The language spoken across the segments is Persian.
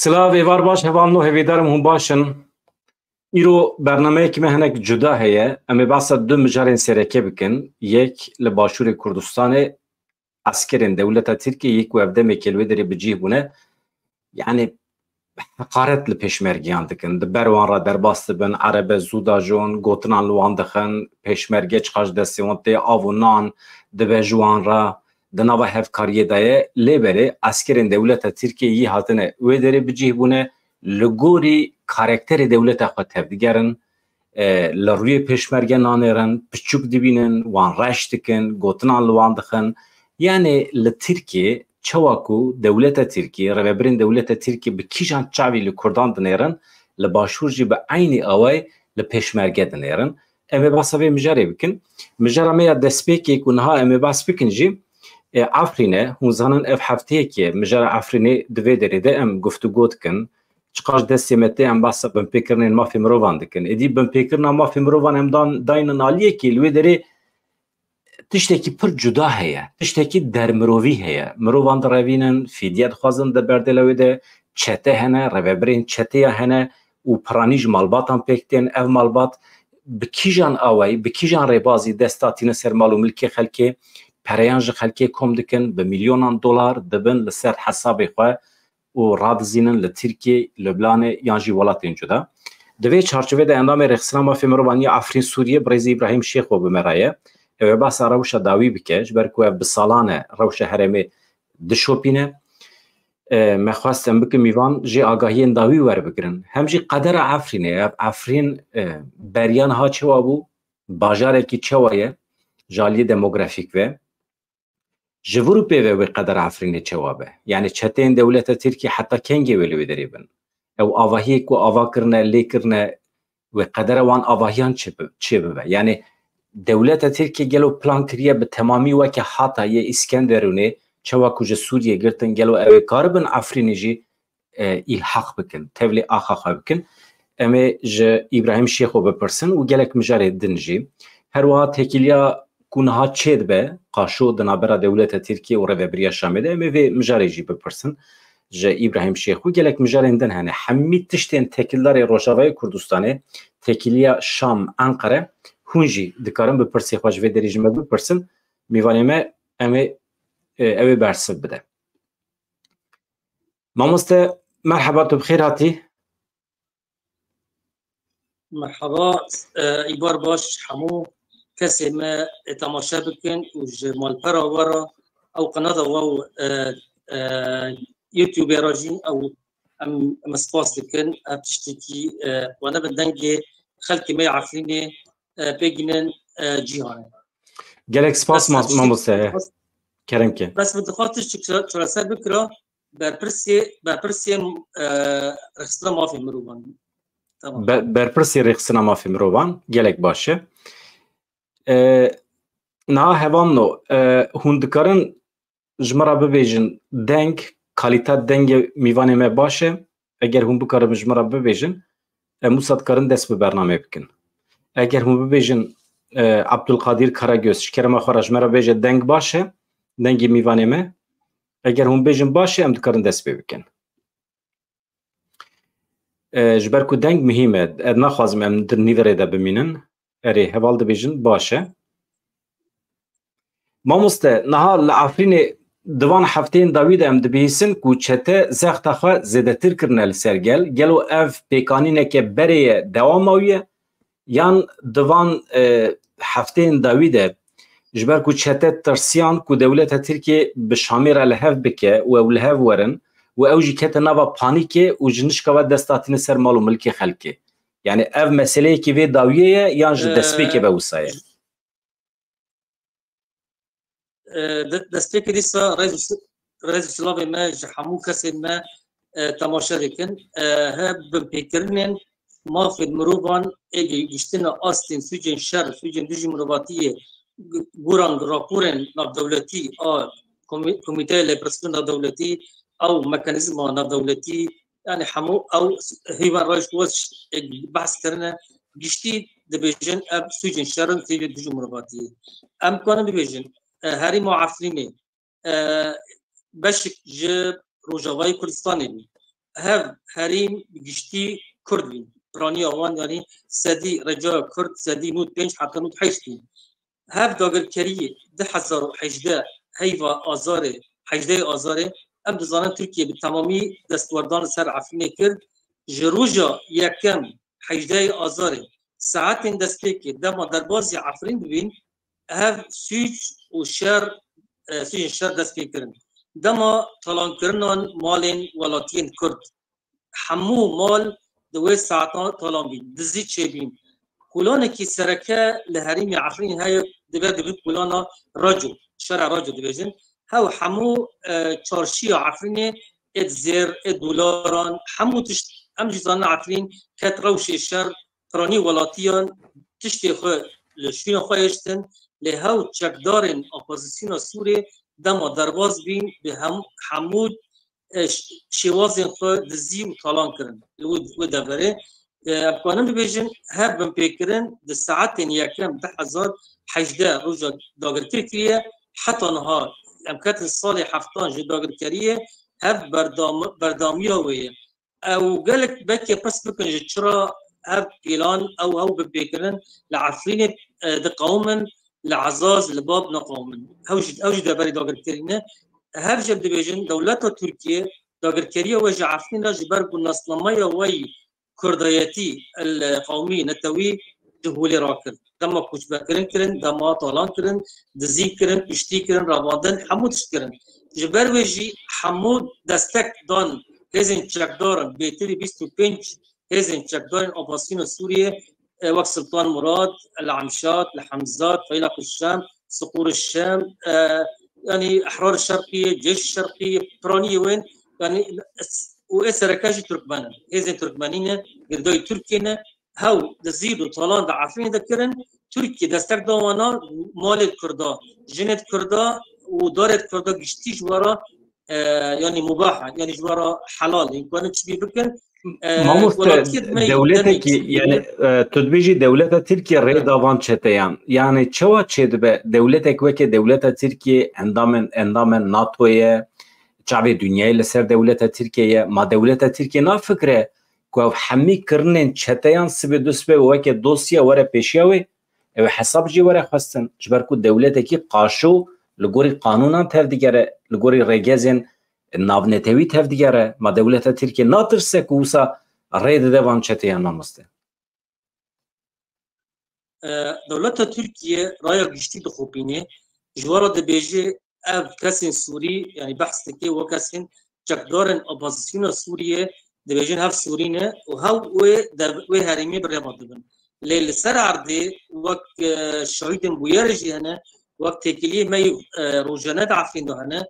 سلاوی وار باش هوان نو هویدارم هم باشن ایرو برنامه که مهنک جدا هیه اما باسا دو مجارین سرکه بکن یک لباشور کردستان اسکرین دولت ترکیه یک وفده مکلوی داری بجیه بونه یعنی حقارت لپیشمرگیان دکن دبروان را در باست بن عرب زودا جون گوتنان لوان دخن پیشمرگی چخاش دستیوان تی آوونان دبه جوان را دناوا هفکاریه دایه لیبره اسکرین دولت ترکیه یی هاتنه وی داری بجیه بونه لگوری کارکتر دولت خود تفدیگرن لروی پیشمرگی نانیرن پچوک دبینن وان رشتکن گوتنان لوان دخن یعنی لترکیه چواکو دولت ترکیه ربرین دولت ترکیه بکیجان چاوی لکردان دنیرن لباشور جی به عینی اوی لپیشمرگی دنیرن امی باسا به مجاره بکن مجاره میا دسپیکی کنها امی باس بکن جی افرینه هون زنان اف هفته که مجاره افرینه دوی دریده ام گفتگو کن چقدر دستی مته ام باسا بم پیکرنین مافی مروان دکن ادی بم پیکرنا مافی مروان ام داین نالیه که لوی دری تشتکی پر جدا هیا تشتکی در مروی هیا مروان دروینن فیدیت خوازن در بردلوی ده چته هنه ربرین چته هنه و پرانیج مالباتان پکتین اف مالبات بکیجان آوی بکیجان ریبازی دستاتین سرمالو ملکی خلکی پریانج خلکی کم دکن به میلیونان دلار دبن لسر حسابی خواه و رادزینن لترکیه لبنان یانجی ولاتین جدا دوی چارچوه ده اندام رخصنا مافی مروانی افرین سوریه برزی ابراهیم شیخ و بمرایه و بس روش داوی بکش برکو بسالانه روش هرمی دشوپینه مخواستم بکم میوان جی آگاهی داوی ور بگرن همجی قدر عفرینه عفرین بریان ها چوا بو باجاره کی چوایه جالی دموگرافیک و جورو پیوه و قدر عفرینه چوا به یعنی چتین دولت ترکیه حتی کنگی ولی دریبن او آواهی کو آوا کرنه لی کرنه و قدر وان آواهیان چه به یعنی دولت ترکیه گلو پلان کریه به تمامی وکه حتا یه اسکندرونه چوا کجا سوریه گرتن گلو اوی کاربن افرینی جی الحاق بکن تولی آخا بکن اما جه ابراهیم شیخو بپرسن و گلک مجاره دنجی هر وقت تکیلیا کنها چید به قاشو دنابرا دولت ترکیه و روبریا شامده اما وی مجاره جی بپرسن جه ابراهیم شیخو گلک مجاره دن هنه همی تشتین تکیلدار روشاوای کردستانه تکیلیا شام انقره هونجی دکارم بپرسی خواهش و دریجمه بپرسن میوانیمه امی اوی برسب بده ماموسته مرحبا تو بخیر هاتی مرحبا ایبار باش همو کسی ما تماشا بکن و جمال پرا ورا او قناة و یوتیوب راجین او مسپاس دکن بتشتكي وانا بدنجي خلقي ما يعرفيني بيجنن جيهان گلک سپاس ماموسته کرم که بس بدي خاطر شراسه بكره برپرسی رخصنا ما في مروان برپرسی رخصنا ما في مروان گلک باشه نه هوان نو هندکارن جمرا ببیجن دنگ کالیتات دنگ میوانه ما باشه اگر هم بکارم جمرا ببیجن موساد کارن دست به برنامه بکن اگر هم ببیجن عبدالقادر کارagöz شکرما خورش مرا بیجه دنگ باشه دنگی میوانه ما اگر هم بیجن باشه ام دکارن دست بکن جبر کو دنگ مهمه نخوازم ام در نیوره ده بمینن اری هوال ده بیجن باشه ماموسته نها لعفرین دوان هفتین داوید ام دبیسن کو چته زخت خو زده تر کرنل سرگل گلو اف پیکانینه که بری دوامویه یان دوان هفتین داویده جبر کو چته ترسیان کو دولت ترکیه به شامیر الهف بکه و الهف ورن و اوجی کت نوا پانیکه و جنش کوا دستاتین سر مال و ملک خلکه یعنی اف مسئله کی وی داویه یان ج دسپیکه به وسایه دسپیکه دیسا رئیس سلاوی ما جحمو کسی ما تماشا دکن هب بکرنن ما في المروبان اجي يشتنا استن سجن شر سجن دجي مروباتيه غوران راپورن ناف دولتي كوميتي لبرسبن دولتي او ميكانيزم ناف دولتي يعني حمو او هيوان رايش وش بحث كرنا جشتي دبيجن اب سجن شر سجن دجي مروباتيه ام كانوا ببيجن هاري معرفيني باش ج روجاواي كردستاني هف هریم گشتی کرد بین رانی آوان یعنی سدی رجا کرد سدی نود پنج حتی نود حیشتی هف داگرکری 2018 هیوا آزاره 18 آزاره ام دزانن ترکیه به تمامی دستوردان سر عفرین کرد جروجا یکم 18 آزاره ساعت دسته که دما در بازی عفرین ببین هف سوچ و شر سوچ شر دست کردن دما طالان کردن مالین ولاتین کرد همو مال دوی ساعتان طالان بین دزی چه بین کلانه کی سرکه لهریم عفرین های دبیر کلانا راجو شرع راجو دبیجن هاو همو چارشی عفرین اد زیر اد دولاران همو تشت ام جزان عفرین کت روش شر قرانی ولاتیان تشتی خو لشین خویشتن لهاو چکدارن اپوزیسیون سوری دما درواز بین به همود شوازن خو دزی و طالان کرن و دبره امکانم ببیجن هر بم پیکرن د ساعت یکم 2018 روزا داگرکریه حتی نهار امکان الصال حفتان جو داگرکریه هر بردامیه ویه او قالك بكي بس بكن جرا هر بيلان او ببيكرن لعفرين دقومن لعزاز لباب نقومن اوج دبري داگرکرینه هر جب دبيجن دولت تركيا داگرکریه وجه عفرين جبر بالنصلميه وي كردياتي القومي نتوي دهولي راكر دما كوش بكرن كرن دما طالان كرن دزي كرن اشتي كرن رابادن حمود كرن جبر وجي حمود دستك دان هزن چکدارن بهتری 25 هزن چکدارن اپوزیسیون سوریه وقت سلطان مراد العمشات الحمزات فيلق الشام صقور الشام يعني احرار الشرقيه جيش الشرقيه برانيه وين يعني واسركاجي تركمان هزن تركمانين قردوي تركينا هاو دزيدو طالان دا عارفين ذكرن تركيا دستك دوانا مال الكردا جنت كردا ودارت كردا قشتي جوارا يعني مباحه يعني جوارا حلال يمكن تشبي بكن دولتك يعني تدبيجي دولة تركيا ريدا وان چتيان يعني چوا چد به دولتك وك دولة تركيا اندامن ناتويه شعب دنيا لسر دولة تركيا ما دولة تركيا نا فكره كو حمي كرنن چتيان سبه دوسبه وك دوسيا ورا پیشياوي او حساب جي ورا خواستن جبركو دولتك قاشو لغوري قانونا تر دیگره لغوري رگزن ناونتوی تر دیگره ما دولت ترکیه ناترسه کوسا رید دوان چتیان نامسته دولت ترکیه رایا گشتی دخوبینه جوارا دبیجه او کسین سوری يعني بحث تكي وكسين چکدارن اپوزیسیون سوریه دبیجن هف سورینه و هاو و هرمی برماد دبن لیل سر عرده وقت شهیدن بویرجی هنه وقت تکلیه می روزانه دعفین دهنه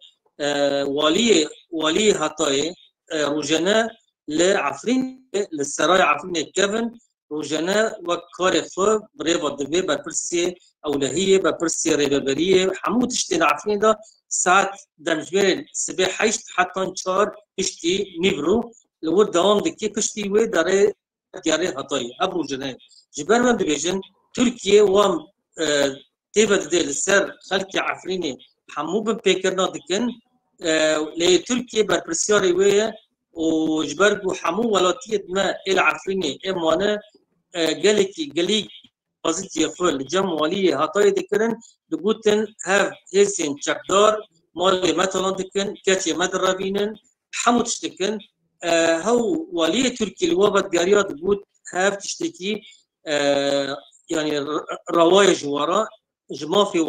والی هاتای روزانه لعفرین للسراي عفرین کفن روزانه وقت کار خوب بريبا دبي بپرسی اولهیه بپرسی ریببریه حمود اشتین عفرین دا ساعت دمجبر سبه حیشت حتی 4 اشتی نیبرو لور دوام دکی پشتی و داره دیاره هاتای اب روزانه جبر من ببیجن ترکیه وام تبدأ للسر خلق عفريني حمو بمبيكرنا دكن لي تركيا بربرسياري ويا وجبرجو حمو ولاتية ما العفريني اموانا قالي قصدي يفعل جمالية هاتاي دكرن لبوتن هاف هيسين چكدار مال مثلا دكن كاتي مدربينن حمو تشتكن هو ولي تركيا الوابد قاريات بوت هاف تشتكي يعني روايج ورا جمافي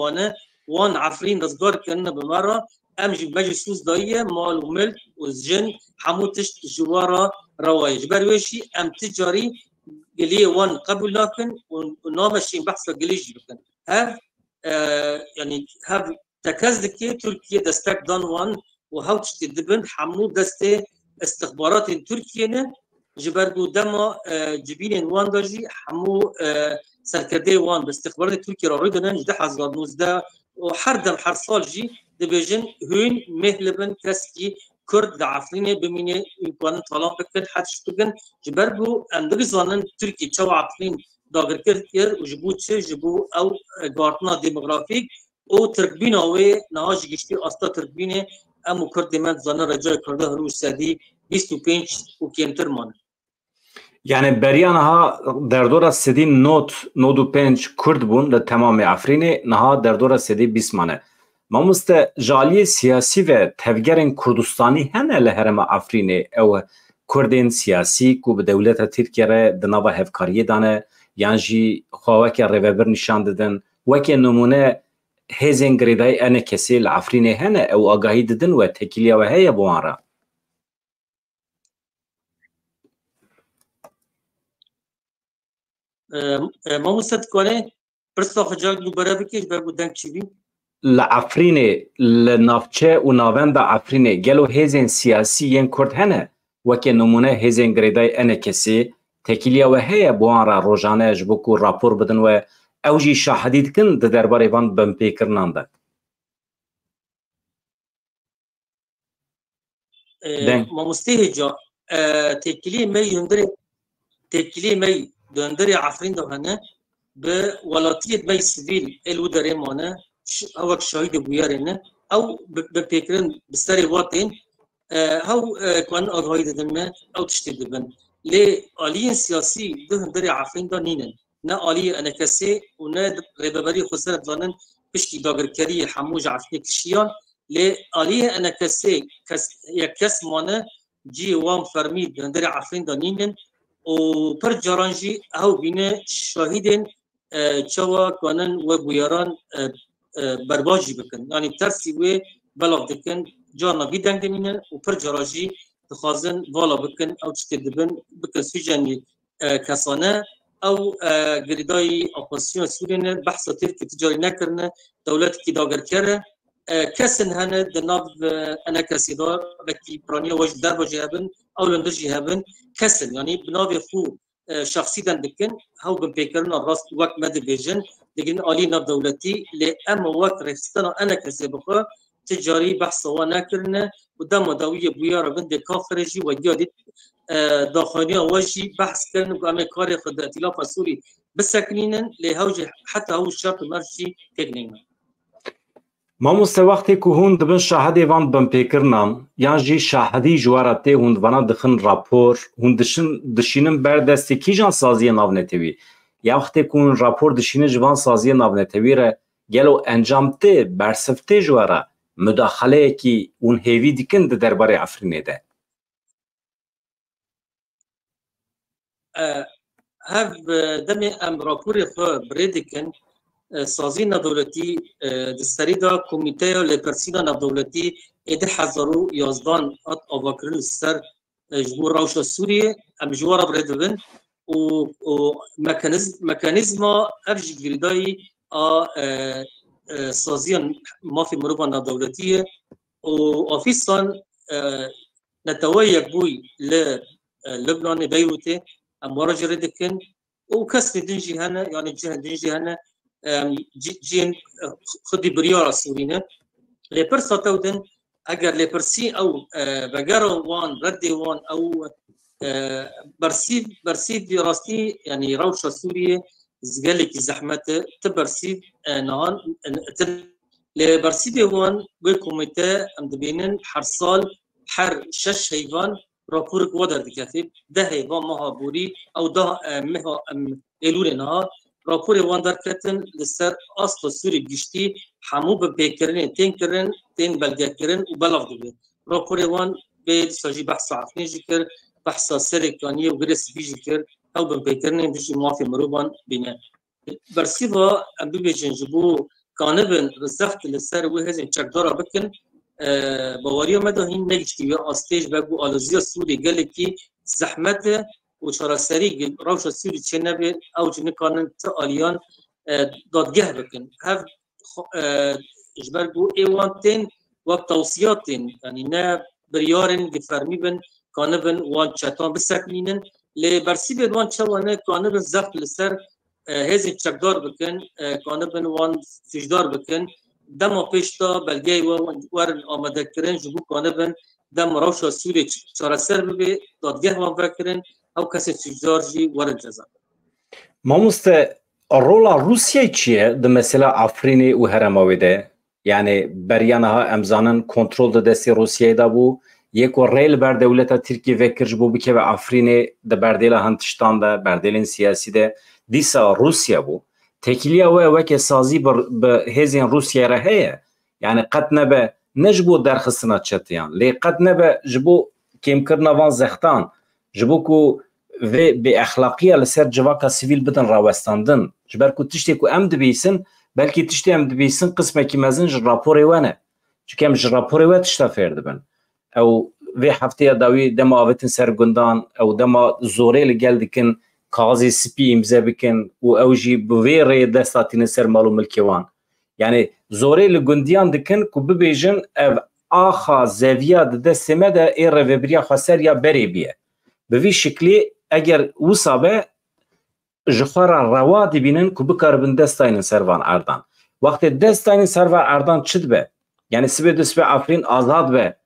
وان عفرين رزقار كنا بمرة امجي مجلس دايه مال وملك والزجن حموتش جوارا روايج برويشي ام تجاري قليه وان قبل لكن ونامشي بحث قليجي لكن هاف يعني هاف تكازدكي تركيا دستك دان وان وهاوتش تدبن حمو دستي استخبارات تركيا جبرجو دما جبين وان داجي حمو سركدي وان باستخبارات تركيا رايدن جده حزار 19 وحردم حرصال جي دبيجن هون مهلبن كسكي كرد عفرين بميني امكان طلاق بكن حتشتغن جبرجو اندري زانن تركي تشو عفرين داغر كرتير وجبوت جبو او غارتنا ديموغرافيك او تركبينا و نهاج گشتي استا تركبينه ام كرد من زانن رجاء كرده روس سدي 25 و کمتر مانه. يعني بريانها دردورة سدي نودو بنج كرد بون لتمام عفريني نها دردورة سدي بيسمانه ما مست جالي سياسي و تفجرين كردستاني هنه لهرم عفريني او كردين سياسي كو بدولة تركيا دنابا هفكاريه دانه يانجي خواكي ريفابر نشان ددن وكي نمونه هزين غريداي انا كسي العفريني هنه او اقاهي ددن و تكيليا و هيا بوانرا ما مستد کنه پرستا خجاق دوباره بکش بگو دنگ چی بی؟ لعفريني لنافچه و ناوند عفريني گلو هزين سياسي ين كرد هنه وكي نمونه هزين غريداي انا كسي تكيليا و هيا بوانرا روجانه جبوكو رابور بدن و اوجي شاهديد كن د درباري بان بمبيكرنان ده ما مستهجا تكيلي مي يندري تكيلي مي دندري عفرين ده هنا بولاتية مي سيفيل الودري مانا اوك شاهد بويارنا او بفكرن بستري واتين هاو كان اغايد دمنا او تشتد بن لي آليين سياسي ده هندري عفرين ده نينن نا آلي انا كسي ونا ربابري خسرت لانن بشكي داغر كري حموج عفرين كشيان لي آلي انا كسي يكس مانا جي وام فرميد هندري عفرين ده نينن و پر جرانجی او بینه شاهدین چوا کنن و بویاران برباجی بکن یعنی ترسی و بلاغ دکن جانا بیدنگ دمینه و پر جرانجی دخوازن والا بکن او چتدبن بکن سویجنی کسانه او گریدای اپوزیسیون سورین بحثا ترک تجاری نکرنه دولت کی داگر کرده كسن هنا دناب انا كسيدار بكي برانيا وجه درب جهابن او لندر جهابن كسن يعني بنابي خو شخصي دكن هو بفكرنا راس وقت مد فيجن لكن علينا دولتي لأما وقت رستنا انا كسبقه تجاري بحث وانا كرنا قدام دويه بويا بند كافرجي وديادي داخليا وجي بحث كرنا بامريكا خد ائتلاف السوري بسكنين لهوج حتى هو الشرط مرجي تكنينا ما مست وقتی که هون دبن شاهدی وان بمپیکرنان یان جی شاهدی جوارته هون وانا دخن راپور هون دشینن بردستی کی جان سازی ناونتوی یا وقتی که هون راپور دشینه جوان سازی ناونتوی را گلو انجامته برسفته جوارا مداخله کی اون هیوی دیکن ده درباره عفرینه ده هف دمی ام راپور خو بریدکن سازی دولتی دستریدا کمیته لپرسینا دولتی اده 1011 ات آواکرل سر جبور روش سوریه ام جوارا بردبن و مکانیزم ارج گریدای سازیان مافی مروبان دولتیه و آفیسان نتوایق بوی لبنان بیروته ام وارج ردکن و کس دنجی هنه یعنی جه دنجی هنه جين خدي بريارة سورينا لبرسا تودن اگر لبرسي او بقرو وان ردي وان او برسيب دي راستي يعني روشة سورية زقالك زحمة تبرسيب نهان لبرسيب وان بالكوميتا امدبينن حرصال حر شش هيفان راپورك ودر دكاتب ده هيفان مهابوري او ده مها ايلول نهار راپور وان در کتن لسر اصل سوری گشتی همو به پیکرین تین کرن تین بلگه کرن و بلاغ دوبه راپور وان به ساجی بحث عفنی جکر بحث سرکانی و گرس بیجی کر او به پیکرین بیجی موافی مروبان بینه برسیبا ام بیجن جبو کانبن رزخت لسر و هزین چکدارا بکن باوری مده هین نگشتی و آستیج بگو آلوزیا سوری گلی که زحمت و شراسری روش سوری چه نبی او چه نکانن تا آلیان دادگه بکن هف اجبر بو ایوان تین و توصیات تین یعنی نه بریارن گفرمی بن کانبن وان چطان بسکنینن لی برسی بید وان چوانه کانبن زفت لسر هزین چکدار بکن کانبن وان سجدار بکن دم پیشتا بلگه و ورن آمده کرن جبو کانبن دم روش سوری شراسر ببی دادگه وان بکرن او کسی سجدارجی ورد جزا ما مست رولا روسیه چیه ده مثلا عفرینی و هرماوی ده یعنی بریانها امزانن کنترل ده دستی روسیه ده بو یک ریل بر دولت ترکیه وکرج بو بکه به افرین ده بردیل هنتشتان ده بردیل سیاسی ده دیسا روسیا بو تکلیه و که سازی به هزین روسیا را هیه یعنی قد نبه نجبو درخستنا چتیان لی قد نبه جبو کم کرنا وان زختان جبو کو و به اخلاقیه لسر جواکا سیویل بدن راوستاندن جبر کو تشتی کو ام دبیسن بلکی تشتی ام دبیسن قسمه کی مزن راپوری وانه چکه ام راپوری و تشتا فرد بن او و هفته داوی دما آوتن سرگندان او دما زوره لگل دکن کاغذی سپی امزه بکن و اوجی بوی ری دستاتین سر مالو ملکیوان یعنی زوره لگندیان دکن که ببیجن او آخا زویا دست مده ای رویبریا خسر یا بری بیه به وی شکلی اگر وصابه جخوار روا دبینن که بکاربن دستاین سروان اردان وقت دستاین سروان اردان چد به یعنی سبه دست به افرین آزاد به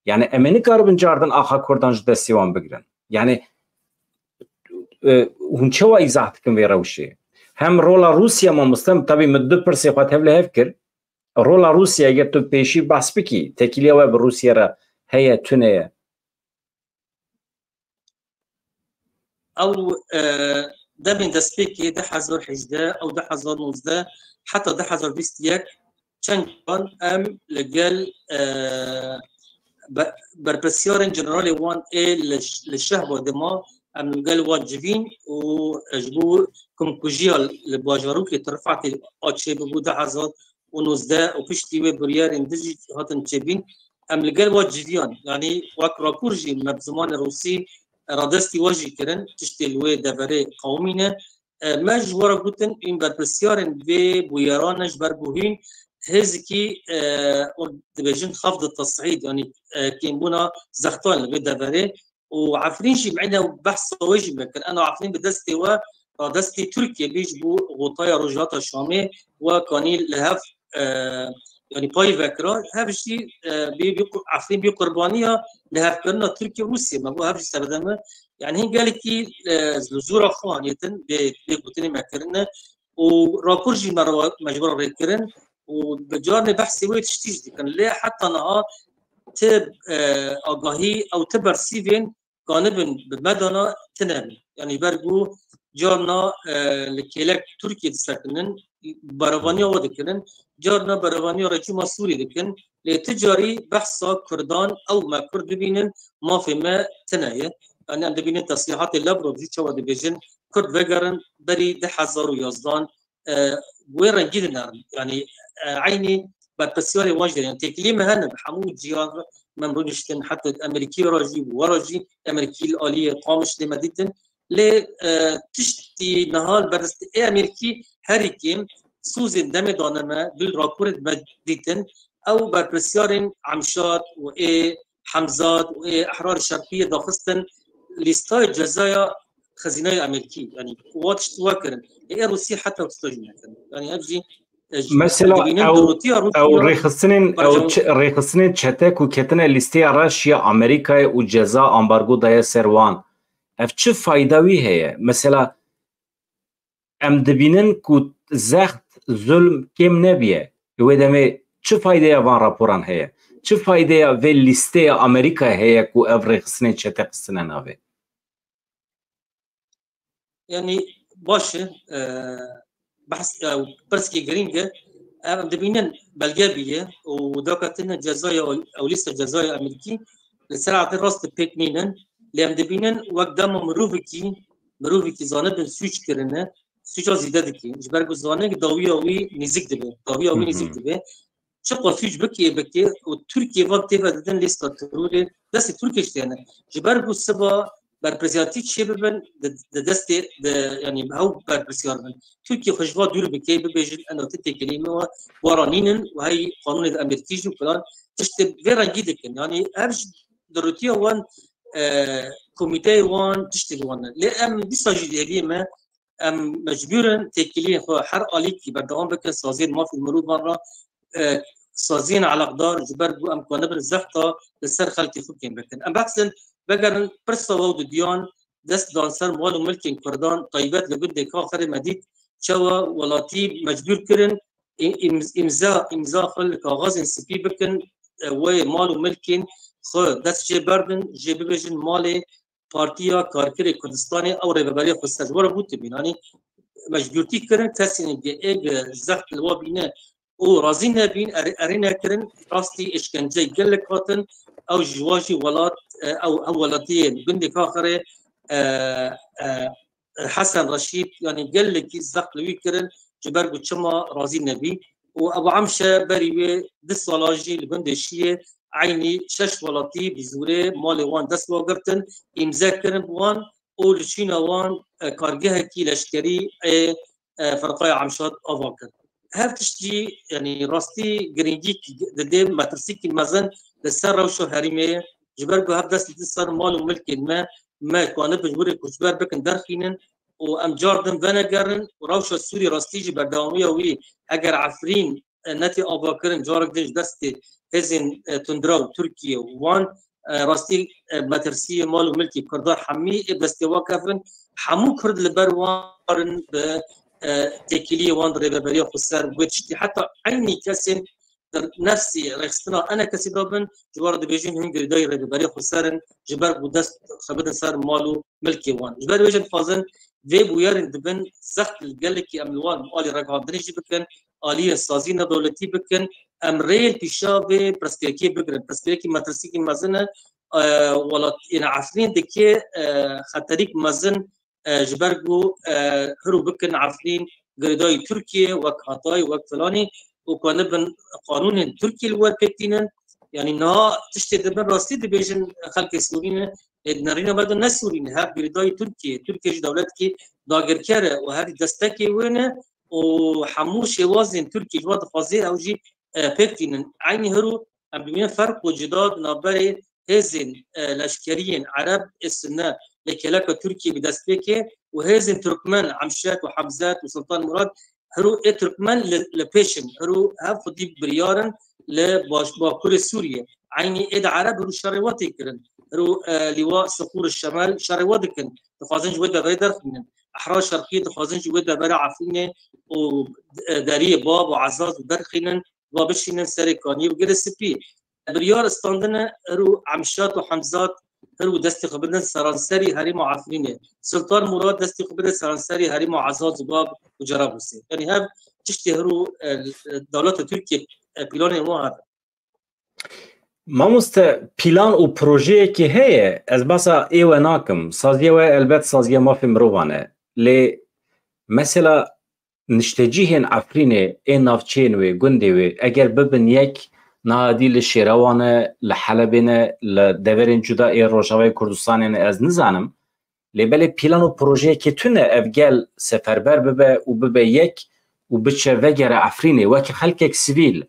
یعنی امنی کاربن جاردن آخا کردان جده سیوان بگیرن یعنی هنچه و ایزاح تکن وی روشه هم رولا روسیا ما مستم طبی مدو پرسی خواهد هفله هف کرد رولا روسیا اگر تو پیشی بحث بکی تکیلیا و به روسیا را هیا تونه او ده من دسبيكي ده 2018 او ده 2019 حتى ده 2021 كان ام لقال بربسيورن جنرالي 1 اي للشهوه دما ام قال واجبين وجبور كومكوجيال لبواجاروك ترفعتي اتشي بو ده 2019 وبشتي بريار اندجي هاتن تشبين ام لقال واجبيان يعني واكراكورجي مبزمان روسي رادستي واجي كرن تشتي الوي دفري قومينا مجبورة قلتن إن بربسيارن في بويران جبر بوهين هزكي دبجن خفض التصعيد يعني كيمبونا زختان الوي دفري وعارفين شي معنا بحث واجي لكن أنا عارفين بدستي ورادستي تركيا بيجبو غطايا رجلات الشامي وكاني لهف يعني باي فكرة هذا الشيء عارفين بقربانية لهف كنا تركيا وروسيا ما هو هذا استخدامه يعني هي قالت لي زورا خوانية بيقولتني ما كرنا وراكورجي مجبور ريكرن وبجارني بحثي وين تشتيج دي كان ليه حتى أنا تب آگاهی او تبر سیوین کانبن بمدانا تنام يعني برگو جارنا لكيلك تركيا تسكنن بروانيا ودكنن جارنا بروانيا رجوم سوري دكن لتجاري بحثا كردان او ما كرد ببينن ما في ما تنايه يعني عند بينن تصريحات اللبرو دي شو دبيجن كرد وغرن بري ده 2011 وين جدا يعني عيني بتسياري واجد يعني تكليمه هنا بحمود جيار من رونشتن حتى الامريكي راجي وراجي الامريكي الاليه قامش لمدينه ل تشتي نهار برست امريكي هاريكين سوزن دم دانما بالراكور مدينه او ببرسيارين عمشات و حمزات و احرار الشرقيه داخستن لستاي جزايا خزينه الامريكي يعني قوات توكرن روسيا حتى تستجمع يعني اجي مثلا او رخصتين چتک و کتنه لیستی روسیا امریکا و جزا امبارگو دای سروان اف چه فایدوی هه مثلا ام دبینن کو زخت ظلم کم نبیه و دمه چه فایده وان راپوران هه چه فایده و لیستی امریکا هه کو اف رخصتين چتک سنناوه يعني باشه بحث برسكي جرينجا دبينن بلجابيه ودوكتنا جزايا او لسه جزايا امريكي لسرعه الراس بيكنينن لم دبينن وقدام مروفيكي زانب سويتش كرنا سويتش زياده دكي جبرغ زانك داويه وي نزيك دبه داويه وي نزيك دبه شقوا سويتش بكي وتركيا وقت بدن لسه ترول بس تركيا يعني جبرغ السبا برپرزیاتی چه ببن دسته يعني هاو برپرزیارن تركيا خشوا دور بكي ببيجن انه تتكلموا و ورانين وهي قانون الامريكي وكلان تشتب فيرا جدك يعني ارج دروتيا وان كوميتي وان تشتغل وان لام بيساجي ما ام مجبورن تكلين حر اليكي بدهم بك سازين ما في المرور مره سازين على قدار جبرجو ام كنا بالزحطه للسر خلتي فكين بكن ام بحسن بقرن برسا وود ديان دست دانسر مال وملكين كردان طيبات لبد كاخر مديد شوا ولاتي مجبور كرن امزاء خل كاغاز سبي بكن و مال وملكين خود دست جه بردن جه ببیجن مال پارتیا کارکر کردستانی او ریبری خود سجوار بود بینانی مجبورتی کردن کسی نگه اگ زخت لوا بینه او راضی نبین ارینه کردن راستی اشکنجه گلک هاتن او جواجی ولات او ولاتیه گنده که آخره حسن رشید يعني قال لك الزق لوي كرن جبرجو تشما رازي النبي وابو عمشه بريوي دسولاجي لبند الشيه عيني شش ولاتي بزوره مال وان دس وقرتن امذاكرن وان اول شينا وان كارجها كي لشكري فرقاي عمشات افاكر هل تشتي يعني راستي جرينجيك ددي ماترسيك المزن لسر وشو هريمه جبرجو هب دس صار مال وملك ما كان بجبري كشبار بكن درخينن وام جاردن فنجرن وروش السوري راستيجي بردواميه وي اگر عفرين نتي اباكرن جارك دش دستي هزن تندراو تركيا وان راستي ماترسي مال وملكي كردار حمي دستي واقفن حمو كرد لبروارن ب تكيلي وان ريبريو خسر وتشتي حتى عيني كسن نفسي رخصنا انا كسبابن جوار دبيجين هنجري دايره ريبريو خسرن جبر ودست خبدن صار مالو ملكي وان جبر وجن فازن في بويرن دبن زخت الجلكي املوان مالي رقابدنيجي بكن آلية سازينا دولتي بكن امريل بيشابه برسكيكي بكن برسكيكي ماترسيكي مزنه ولا يعني عفرين دكي خطريك مزن جبرجو هرو بكن عفرين قريداي تركيا وكهاتاي وكفلاني وكان بن قانون تركي الوربتينن يعني نا تشتد بن راستي دبيجن خلق سوريين نارينا بدن نسورين هاب قريداي تركيا دولتكي داگر كره وهذه دستكي وين وحموش وازن تركي جواد فازي او جي بيكتين عيني هرو بمين فرق وجداد نابري هزن لشكريين عرب السنة لكلاك تركيا بدستكي وهزن تركمان عمشات وحمزات وسلطان مراد هرو تركمان لبيشن هرو هاف خدي بريارن لباكور سوريا عيني اد عرب هرو شرواتي كرن هرو لواء صقور الشمال شرواتي كن تفازن جواد بيدر من احرار شرقيه تفازن جواد برا عفينه وداريه باب وعزاز ودرخينن وبشينن سريكاني وجلسبي بريار استاندنا هرو عمشات وحمزات هرو دستي خبرنا سرانسري هريم وعفرينه سلطان مراد دستي خبرنا سرانسري هريم وعزاز وباب وجرابوسي يعني هذا تشتهروا دولة تركيا بلان مو هذا ماموست بلان و بروژه که هي از باسا ایو ناکم سازیه و البته سازیه ما فی مروانه لی مثلا نشتجیهن عفرینه این نافچین و گنده و اگر ببن یک نادی لشیروانه لحلبینه لدورین جدا ای روشاوی کردستانه از نزانم لی بله پلان و پروژه که تونه افگل سفربر ببه و ببه یک و بچه وگر عفرینه وکی خلقك سیویل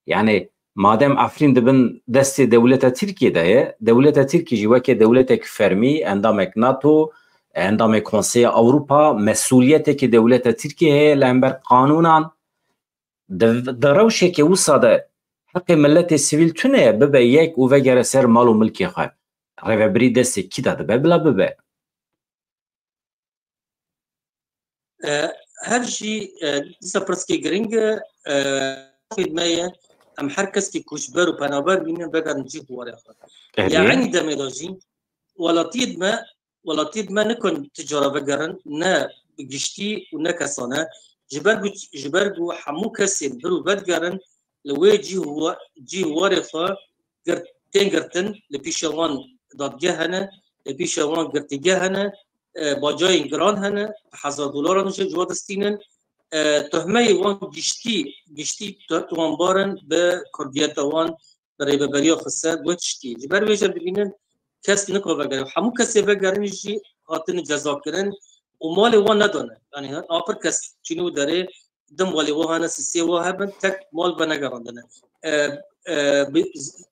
يعني مادام عفرين دبن دست دولة تركيا ده دولة تركيا جواك دولة فرمي عندما ناتو عندما كونسي أوروبا مسؤوليتك دولة تركيا هي لأنبر قانونا دروشة كوصل حق ملت السيفيل تونه ببا يك وفجر سر مالو ملكي خا ريفا بريد دست كده ده بلا ببا هرشي ديسا برسكي جرينج في المية ام حركس كي كوشبر وبنابر بين بقى نجيب ورا يعني دميداجي ولا تيد ما نكون تجاره بقرن نا بجشتي ونا كسانه جبرجو حمو كسين برو بدقرن لويجي هو جي ورقه قرتن لبيشوان ضد جهنه لبيشوان قرت جهنه باجاي جران هنا $1000 نشه جواد استينن تهمه وان گشتی توان بارن به کردیت وان برای ببریا خسته وچتی جبر ویژه ببینن کس نکو بگرن همون کسی بگرنیشی خاطر جزا کردن و مال وان ندانه یعنی آخر کس چینو داره دم والی وان سیسی وهابن تک مال بنگراندنه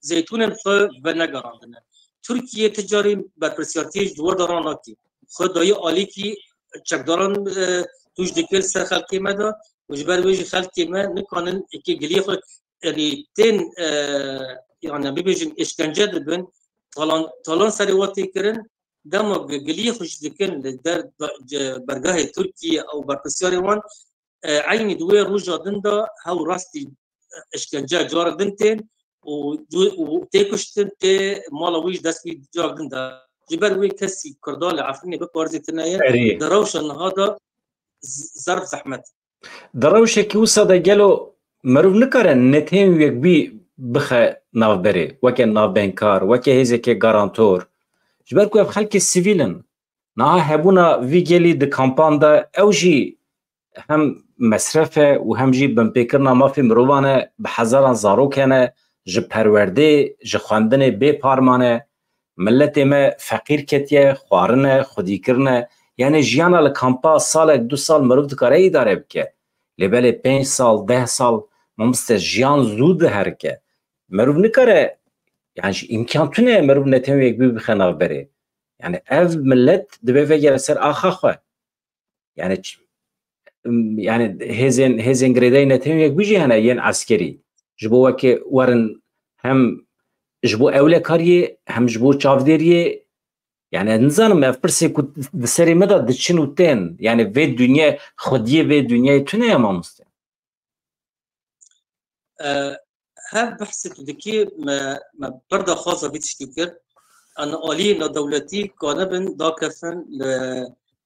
زیتون خو بنگراندنه ترکیه تجاری برپرسیارتی جوار داران ناکی خدای عالی کی چکداران توش دکل سر خلقی مدا وجبر ویج خلقی ما نکنن که گلی خود یعنی تن يعني بيجن اشكنجه دبن طالان سريواتي كرن دم گلی خوش دکن در برگاه ترکیه او برپرسیاری وان عین دوی روزا دندا هاو راستی اشکنجه جار دنتين و تيكشتن تي مالويش دسوي جاردن دا جبر وي كسي كردال عفريني ببارزي تنايا دروش هذا ظرف زحمت دروش كي وصل جلو مروف نكرن نتهم يك بي بخ نافبري وكي ناف بنكار وكي هزكي غارانتور جبر كو خلق السيفيلن نا هبونا في جلي د كامبان دا اوجي هم مصرفه وهم جي بمبيكرنا ما في مروانه بحزاران زاروكانه ج پرورده ج خواندن بی پارمانه ملت ما فقیر کتیه خوارنه خودی کرنه یعنی جیانا لکامپا سال 2 سال مروف دکاره اداره بکه لبله 5 سال 10 سال ممسته جیان زود هرکه مروف نکاره يعني امكان تونه مروف نتهم يك بي بخناف بري يعني اف ملت دبي فيجر سر اخخه يعني هزين غريداي نتهم يك بيجي هنا ين عسكري جبو وكي ورن هم جبو اولى كاريه هم جبو تشافديريه يعني نظام ما فرسي كنت بسري مدى دشنو تين يعني في الدنيا خديه في الدنيا تونه ما مست هذا بحث دكي ما برضه خاصة بتشتكر أن آلية دولتي كانبن داكفن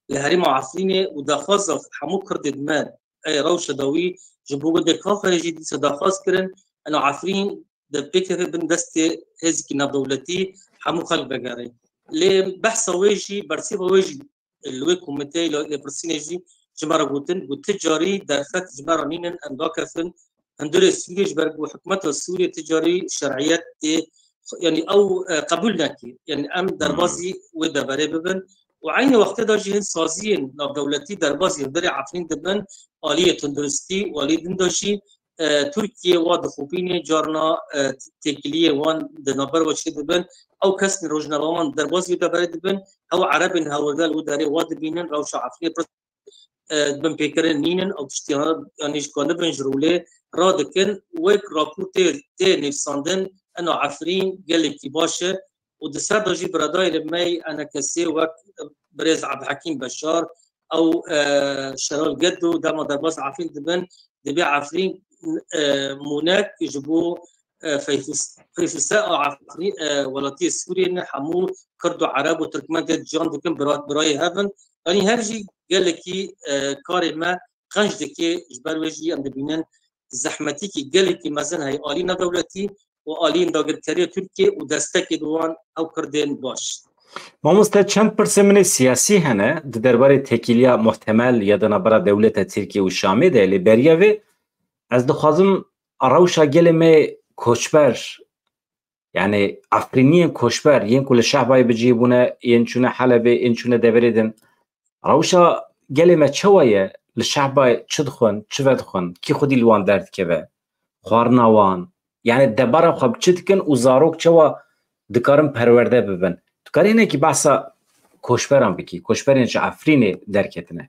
لهريم عفريني ودا خاصة حمو كرد دمان أي روشة دوي جبوه دكافة جديد صدا خاص كرن أنه عفرين دا بيكر بن دستي هزكي دولتي حمو خلق بقاري لبحث ويجي برسيبه ويجي اللي كوميتي لبرسينيجي جمارة قوتن وتجاري درفت جمارة نينن أن داكفن هندول السوري جبرق وحكومة السورية تجاري شرعيات يعني أو قبولنا كي يعني أم دربازي ودا بري ببن وعين وقت دا جهن سازين ناب دولتي دربازي دري عفرين دبن آلية تندرستي والي دنداشي تركيا واد خوبيني جارنا تكلية وان دنابر وشي دبن أو كسن روجنا روان دربازي ودا بري دبن أو عربن هاودال وداري واد بينن روش عفرين بن بيكرن نينن أو تشتيان يعني شكونا بنجرولي رادكن ويك رابورتير تي نفساندن أنه عفرين قال لك باشا ودسر داجي براداي لماي أنا كسي وقت بريز عبد الحكيم بشار أو شرال جدو دام درباز عفرين دبن دبي عفرين مناك يجبو فيفساء عفرين ولاتي السوريين حمو كردو عرب وتركمان جان دكن براي هافن يعني هرجي قال لك كاري ما خنج دكي جبر وجي عند بينن زحمتي كي قال لك مثلا هي آلينا دولتي وآلين داغركاري تركيا ودستك دوان أو كردين باش. ماموستا چند پرسمن سیاسی هنه درباره تکیلیا محتمل یا دنبره دولت ترکیه و شامی ده لیبریا و از دخوازم روشا گلمه کوچبر يعني عفرينيين كوشبر ين كل الشعب بيجيبونا ين شونه حلبة ين شونه دبردن روشا قلمة شوية للشعب تشدخن تشفدخن كي خدي الوان درد كذا خوارنا وان يعني الدبارة خب تشدكن وزاروك شوا دكارم پرورده ببن دكارينه كي بحثا كوشبران بكي كوشبرين عفريني دركتنا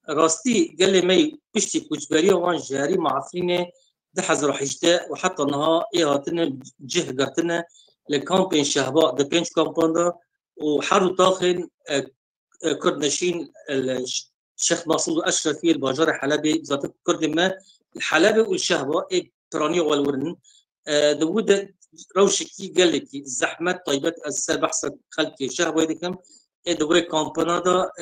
راستي قلمة بشتي كوشبرية وان جاري مع عفرينه ده حزر حجداء وحتى انها ايهاتنا جه قرتنا لكامبين شهباء ده بينش كامبان ده وحارو طاخن كردنشين الشيخ مقصود اشرفي الباجار حلبي ذات كرد ما الحلبي والشهباء اي تراني والورن ده وده روشكي قال لك الزحمه طيبات السر بحث خلقي شهباء دي كم دوره كامبانا ده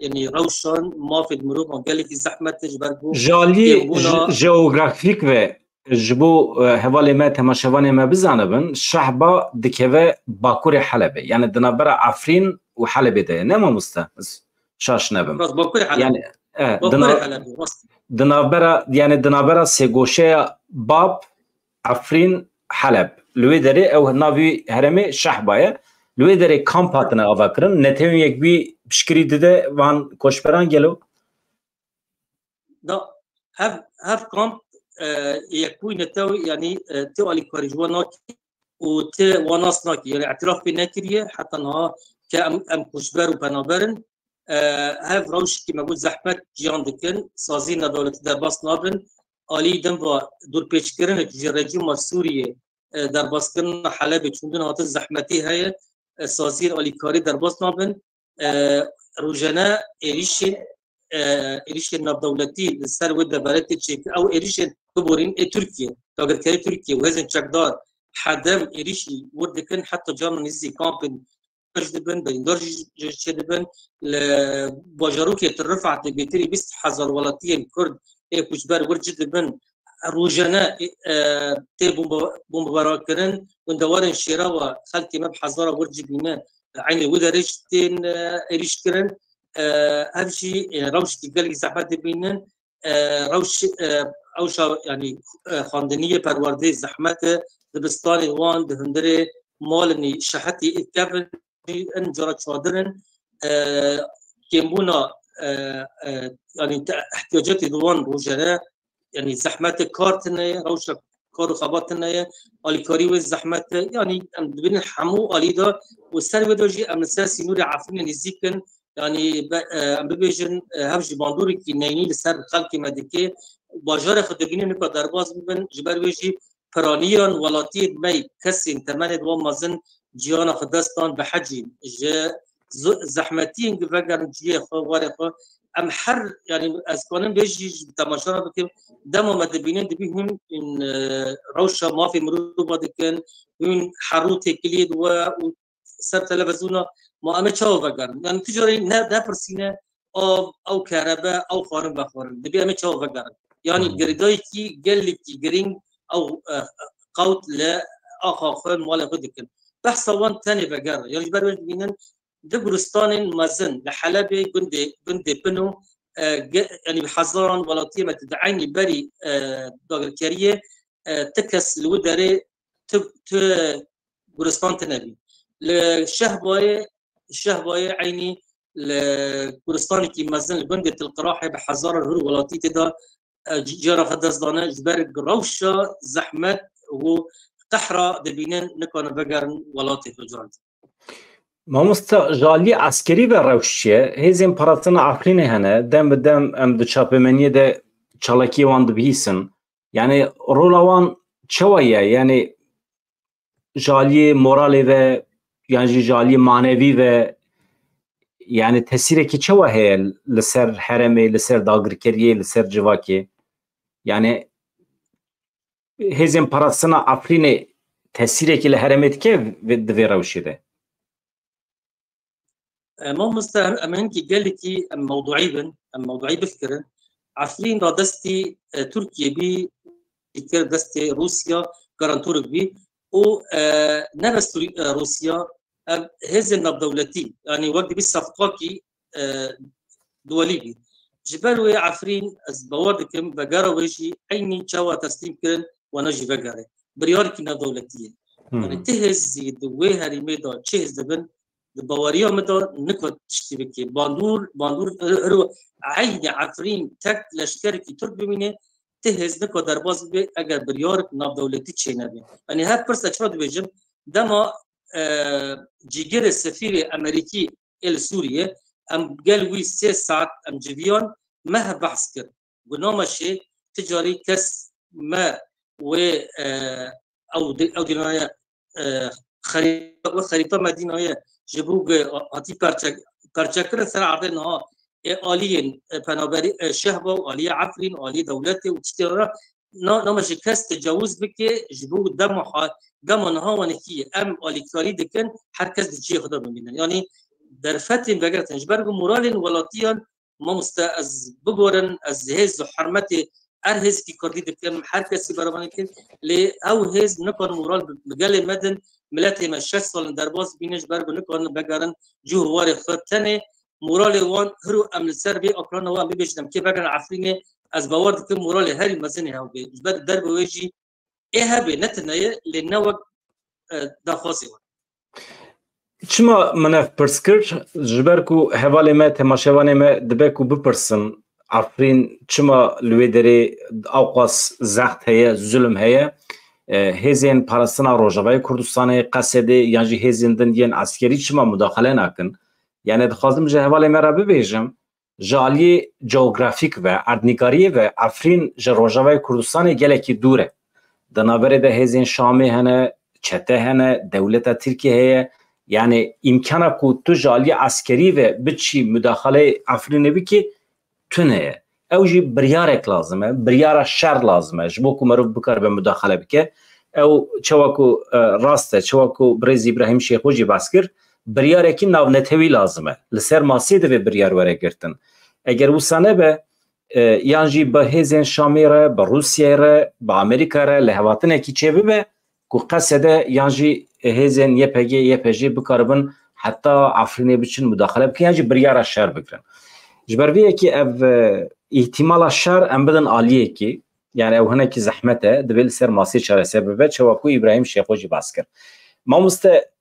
يعني روشان ما في المروب قال لك الزحمه تجبربو جالي جغرافيك و جبو هوالي ما تماشواني ما بزانبن الشعب دكيفه باكور حلبة يعني دنابرة عفرين وحلبة ده نما مستهز شاش نبم باكور حلبة يعني باكور حلبة دنابرة يعني دنابرة سيغوشيا باب عفرين حلب لوي دري او نافي هرمي شحبايا لوی داره کامپ هاتنه آوا کرن نتیم یک بی بشکری دیده وان کوشبران گلو دا هف کامپ یکوی نتاوی یعنی تو علی کارجوا ناکی و تو واناس ناکی یعنی اعتراف بی نکریه حتی نها که ام کوشبر و بنابرن هف روش که مگود زحمت جیان دکن سازی ندولتی در باس نابن آلی دم و دور پیچ کرن که رژیم سوریه در باس کرن حلبه چوندن هات زحمتی های سازیر آلیکاری در باس نابن روزانه ایریشین إيريش النبضولتي السر وده بلد تشيك أو إيريش ببورين تركيا تاجر كاري تركيا وهذا شكدار حدام إيريشي ورد كان حتى جامن يزي كامبن جدبن بيندور جدبن لباجروك يترفع تبيتري بس حذر ولاتين كرد كوشبار ورد جدبن روجانا تي بومباراكرن وندوارن شراوة خالتي ما بحذرة ورد جبنا عين ودا ريشتين إيريش كرن هرشي روش تقال زحمات بينن روش اوشا يعني خاندنيه پرورده زحمت دبستان وان دهندره مالني شحتي كابل ان جرا چادرن كيمونا يعني احتياجات دوان روجره يعني زحمت كارتنا روش كارو خباتنا الكاري والزحمت يعني بين حمو اليدا والسر بدوجي ام اساسي نور عفن نزيكن يعني ام بيجن هبج باندوري كي نيني لسر خلق مدكه باجار خدبين نكو درباز بن جبر ويجي فرانيان ولاتي مي كسين تمند ومازن جيانا خدستان بحجي زحمتين فقر جي خو ورقه ام حر يعني اسكانن بيجي تماشا بكم دم مدبينين دبيهم ان روشه ما في مروبه دكن من حروت كليد و سر تلفزيون ما امچاو فقر يعني تجاري نه فرسينه او كهرباء او خارم بخارم دبي امچاو فقر يعني جرداي كي قلتي جرين او قوت لا اخا خان ولا بدكن بحثوان ثاني بقر يعني جبر بينن دبرستان مازن لحلبي جندي بنو يعني بحزران ولا تيمه تدعيني بري داغر كاريه تكس الودري برستان تنبي الشهبايه عيني الكردستاني كي مازن جندي القراحه بحزار الهر ولا تيدا جرى خدزدانه جبر روشه زحمت وقحره دبينن نكون بقرن ولا تفجران ماموستا جالی عسکری و روشیه هیز امپراتورنا عقلین هنه دم بدم ام دو چاپمنیه ده چالاکی وان دبیسن یعنی رولوان چوایه یعنی جالی مورالی و یعنی جالی معنوی و یعنی تاثیر کی چواه لسر حرمه لسر داگرکریه لسر جواکی یعنی هیز امپراتورنا عقلین تاثیر کی لحرمت که دوی روشیده ما مستهم أمين كي قال لك موضوعي بفكر عفرين رادستي تركيا بي فكر دستي روسيا كارنتورك بي و نبس روسيا هزن دولتي يعني وقت بالصفقاكي دولي بي جبالوي عفرين از بواردكم بقارا ويجي عيني شاوى تسليم كرن ونجي بقارا برياركي دولتية يعني تهز دوي هاري ميدا تشهز دبن البواريه متى نكوت تشتبكي باندور رو عيني عفرين تك لشكركي ترك بمينه تهز نكو درباز بي اگر بريار ناب دولتي تشينا بي يعني هاد برس اشفاد بيجم دما جيجر السفير الامريكي السوريا ام قالوي 3 ساعات ام جيفيون ما بحث كر قلنا شيء تجاري كس ما و او دينايا خريطه مدينه جبوق هاتي كارتشكر سر عرضنا آليين فنابري شهبة وآلية عفرين وآلية دولتي وتشترى نمشي كاس تجاوز بك جبوق دمها ونكية أم آلي كاري دكن حركز دجي خدا بمينا يعني درفتين بقرتن جبرق مورالين ولاتيان ما مستأز بقورن از هز حرمتي ارهز كي كردي دكن حركز برابانكن لي او هز نكون مورال بقال مدن ملاتي مشاس ولا درباز بينش برب نكون بقرن جوهر خطنه مورال وان هرو ام السربي اوكران وان بيجدم كيف بقرن عفرينه از باورد كم مورال هاري مزني هاو بد درب ويجي ايهابي نتنيه لنوق دافاسي چما منف پرسکر جبرکو حواله ما تماشاوانه ما دبکو بپرسن عفرین چما لویدری اوقاس زخت هيا ظلم هيا هزین پارستنا روجاوای کردستان قصده یعنی هزین دندین عسکری چما مداخله نکن یعنی دخواستم جه حواله ما را ببیجم جالی جغرافیک و اردنگاری و عفرین جه روجاوای کردستان گلکی دوره دنابره ده هزین شامی هنه چته هنه دولت ترکیه هيا يعني امكانك تو جالي عسكري و بتشي مداخله عفرين بكي تونه او جی بریارک لازمه بریار شر لازمه جبو کو مرو بکر به مداخله بکه او چواکو راسته چواکو برز ابراهیم شیخو جی باسکر بریارکی ناو نتوی لازمه لسر ماسی ده بریار وره گرتن اگر وسانه به یانجی به هزین شامی را به روسیه را به امریکا را لحواتن کی چه به کو قصده یانجی هزین یه پجی بکاربن حتی افرینه بچن مداخله بکن یانجی بریار شر بکرن جبرویه کی او احتمال شر ام بدن عالیه کی yani ev hene ki zahmete dibel ser masi çare sebebe çevaku İbrahim Şehoji baskır. Mamuste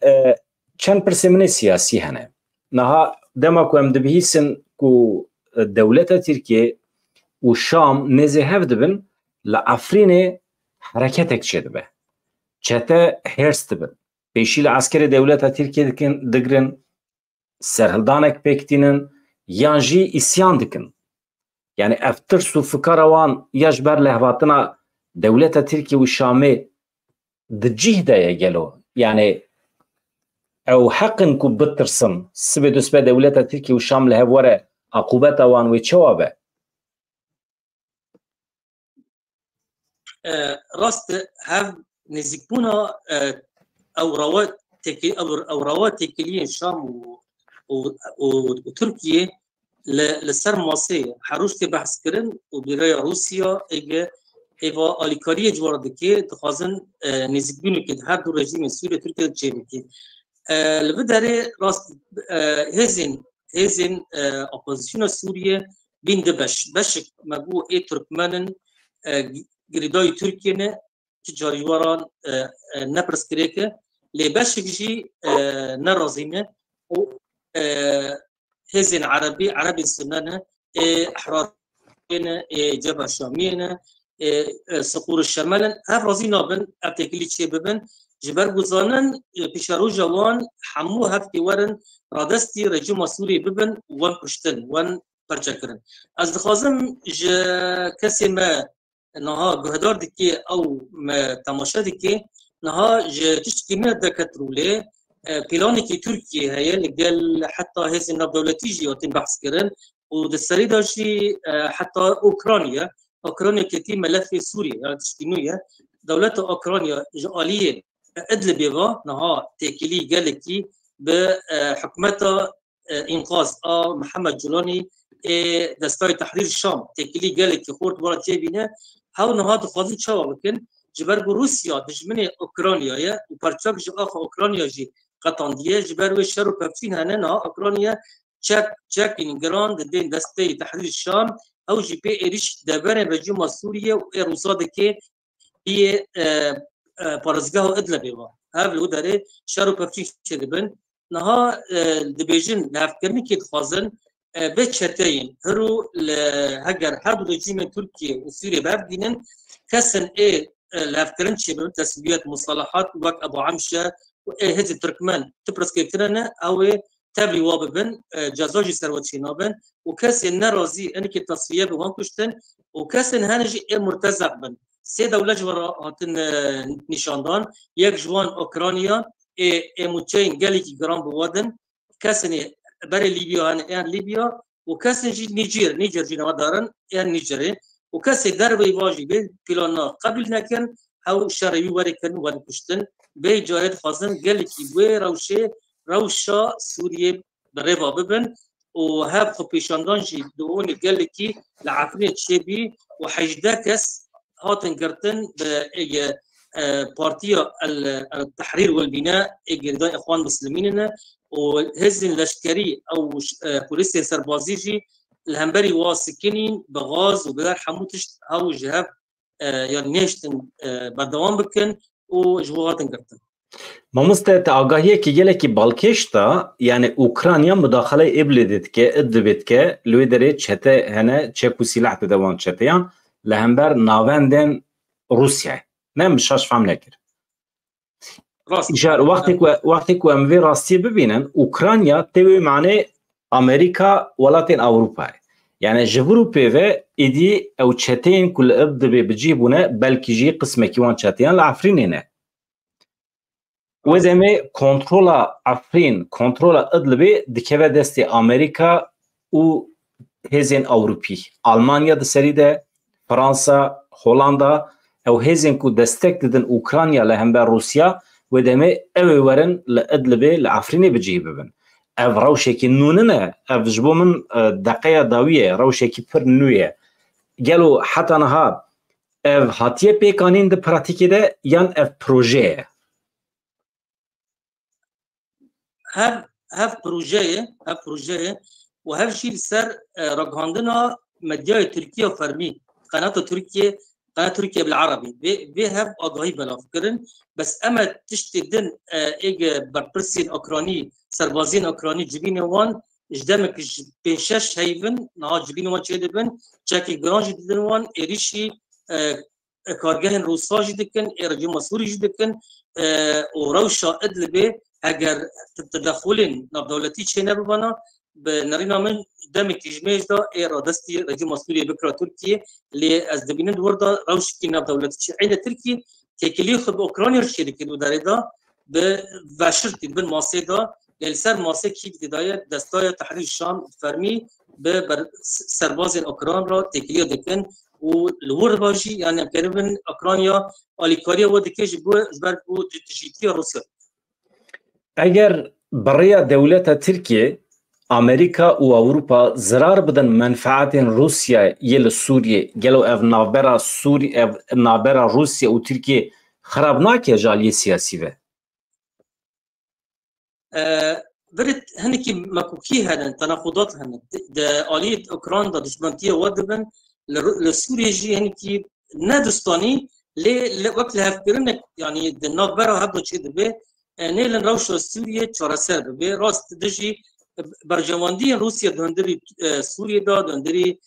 çend persemine siyasi hene. Naha dema ku em dibihisin ku devleta Türkiye u Şam neze hev dibin la Afrinê hareketek çedibe. Çete hers dibin. Peşî li askeri devleta Türkiye dikin digrin serhildanek pektinin yan jî isyan dikin. Yani eftır su fıkaravan yaş ber lehvatına devleta Türkiye ve Şam'ı dicihde gelo. Yani ev hakkın ku bittirsın sibe düsbe devleta Türkiye ve Şam lehvare akubeta wan ve çevabe. Rast hev nezikbuna evravat tekiliyen Şam و Türkiye لسر ماسه حروش که بحث کردن و برای روسیا اگه ایوا آلیکاری جوارده که دخوازن نزدیکبینو که هر دو رژیم سوریه ترکیه چه میکی لبداره راست هزین اپوزیسیون سوریه بین بشک مگو ای ترکمنن گریدای ترکیه نه تجاریواران نپرس کرده که لی بشک جی نرازیمه و هزين عربي سنانه احرارنا جبهه الشاميه صقور الشمال هف رازينا بن ابتكلي تشي ببن جبر بوزانن بيشارو جوان حمو هفتي ورن رادستي رجيم سوري ببن وان كشتن وان برچكرن از خازم ج كسي ما نها بهدار دكي او ما تماشا دكي نها ج تشكينا دكترولي بلانكي تركيا هي اللي قال حتى هذه الدولتي جيوتين بحث كرن ودستريدا شي حتى اوكرانيا كتي ملف سوريا يعني تشكينويا دولة اوكرانيا جاليه ادلب يبا نها تكلي قالكي بحكمتها انقاذ محمد جولاني دستور تحرير الشام تكلي قالكي خورت ورا تيبينا هاو نها تخاذي تشاور لكن جبر روسيا دجمني اوكرانيا يا وبارتشاك جي اخ اوكرانيا جي قطنديه جبر وشر وبابتين هنا اوكرانيا تشاك جراند دين دستي تحرير الشام او جي بي اريش دبر رجيم سوريا وروسادكي هي بارزغاو ادلب يبا هذا الوداري شر وبابتين شدبن نها دبيجن نافكرني كي تخازن بتشتين هرو هجر حرب رجيم تركيا وسوريا بابدينن كسن ايه لافكرن شي تسميات مصطلحات وقت ابو عمشه هز التركمان تبرز كيفترنا او تابلي واببن جازوجي سروتشينابن وكاس النرازي انك التصفيه بوانكشتن وكاس هانجي مرتزع بن سي دوله جورا هاتن نشاندان يك جوان اوكرانيا موتشين جاليكي جرام بوادن كاسني بري ليبيا ان ليبيا وكاس نيجر جينا دارن ان نيجري وكاس دربي واجي بلان قبل نكن او شرعي وركن ونكشتن بي جايد خازن قالكي وي روشا سوريا بريبا ببن وهاب خبيشاندان جي دون قالكي لعفرين تشيبي وحجداكس هاتن قرتن بارتيا التحرير والبناء اجردا اخوان مسلمين وهزن لشكري او بوليس سربازيجي الهمبري واسكنين بغاز وبدار حموتش او جهاب يعني نيشتن بردوام بكن وجوهاتن قرتن ماموسته آگاهی که گله کی بالکشتا یعنی اوکراینیا مداخله ابلدید که ادبید که لوی داره چته هنه چه کو سلاح دوان چتهیان لهمبر ناوندن روسیه نه مشاش فهم نکر وقتی که اموی راستی ببینن اوکراینیا تیوی معنی امریکا ولاتین اوروپا yani jevrupe ve idi ev çeteyin kul ebde bicibune belki ji qisme kiwan çeteyan la Afrinine ve deme kontrola Afrin kontrola edlbi dikeve desti Amerika u هێزên Ewropî Almanya di serî de Fransa Hollanda ew hêzên ku destek didin Ukrayna li hember Rusya wê demê ew ê werin li Idlibê li Efrînê bicih bibin. Ev rewşekî nû nine, ev ji bo min deqeya dawî ye, rewşekî pir nû ye. Gelo heta niha ev hatiye pêkanîn di pratikê de yan ev proje ye? Hev projeyê û hev jî li ser ragihandina medyayê Tirkiye fermî qenata Tirkiye bil Arabî vê hev agahî belav kirin bes em tiştê din êge berpirsên Ekranî serbazên Ekranî civînê wan ji demek ji 5-6 heyvin niha civînê wan çê dibin çekê giran jî didin wan êrişî kargehên Rûsa jî dikin rejîma Sûrî jî dikin û rewşa Idlibê eger tedexulên navdewletî çê nebibana bi nerîna min demekî ji mêj da ê radestî rejîma Sûriyê bikira Tirkiye lê ez dibînim wir da rewşekî navdewletî çi eyne Tirkiye têkiliyê xwe bi Ukrayna re çê dikin û derê da bi veşirtî bin masê da li ser masê kî daye destaya Tehrîr Şam fermî bi serbazên Ukran ra têkiliya dikin û li wir va jî yani em keribin Ukrayna alîkariya we dike ji ber ku dijîtiya Rusya. Eger biriya dewleta Tirkiye Amerika û Ewropa zirar bidin menfaetên Rusyayê li Sûriyê gelo ev navbera ev navbera Rusya û Tirkiye xerab nake ji aliyê siyasî ve? Birit hinekî mekûkî henin tenaxudat henin di aliyê Ukran da dijmantiya we dibin li Sûriyê jî hinekî nedistanî lê wek li hevkirinek yani di navbera hev da çê dibe nêlin rewşa Sûriyê çareser bibe rast dijî bercewandiyên Rusya di hundirî Sûriyê da di hundirî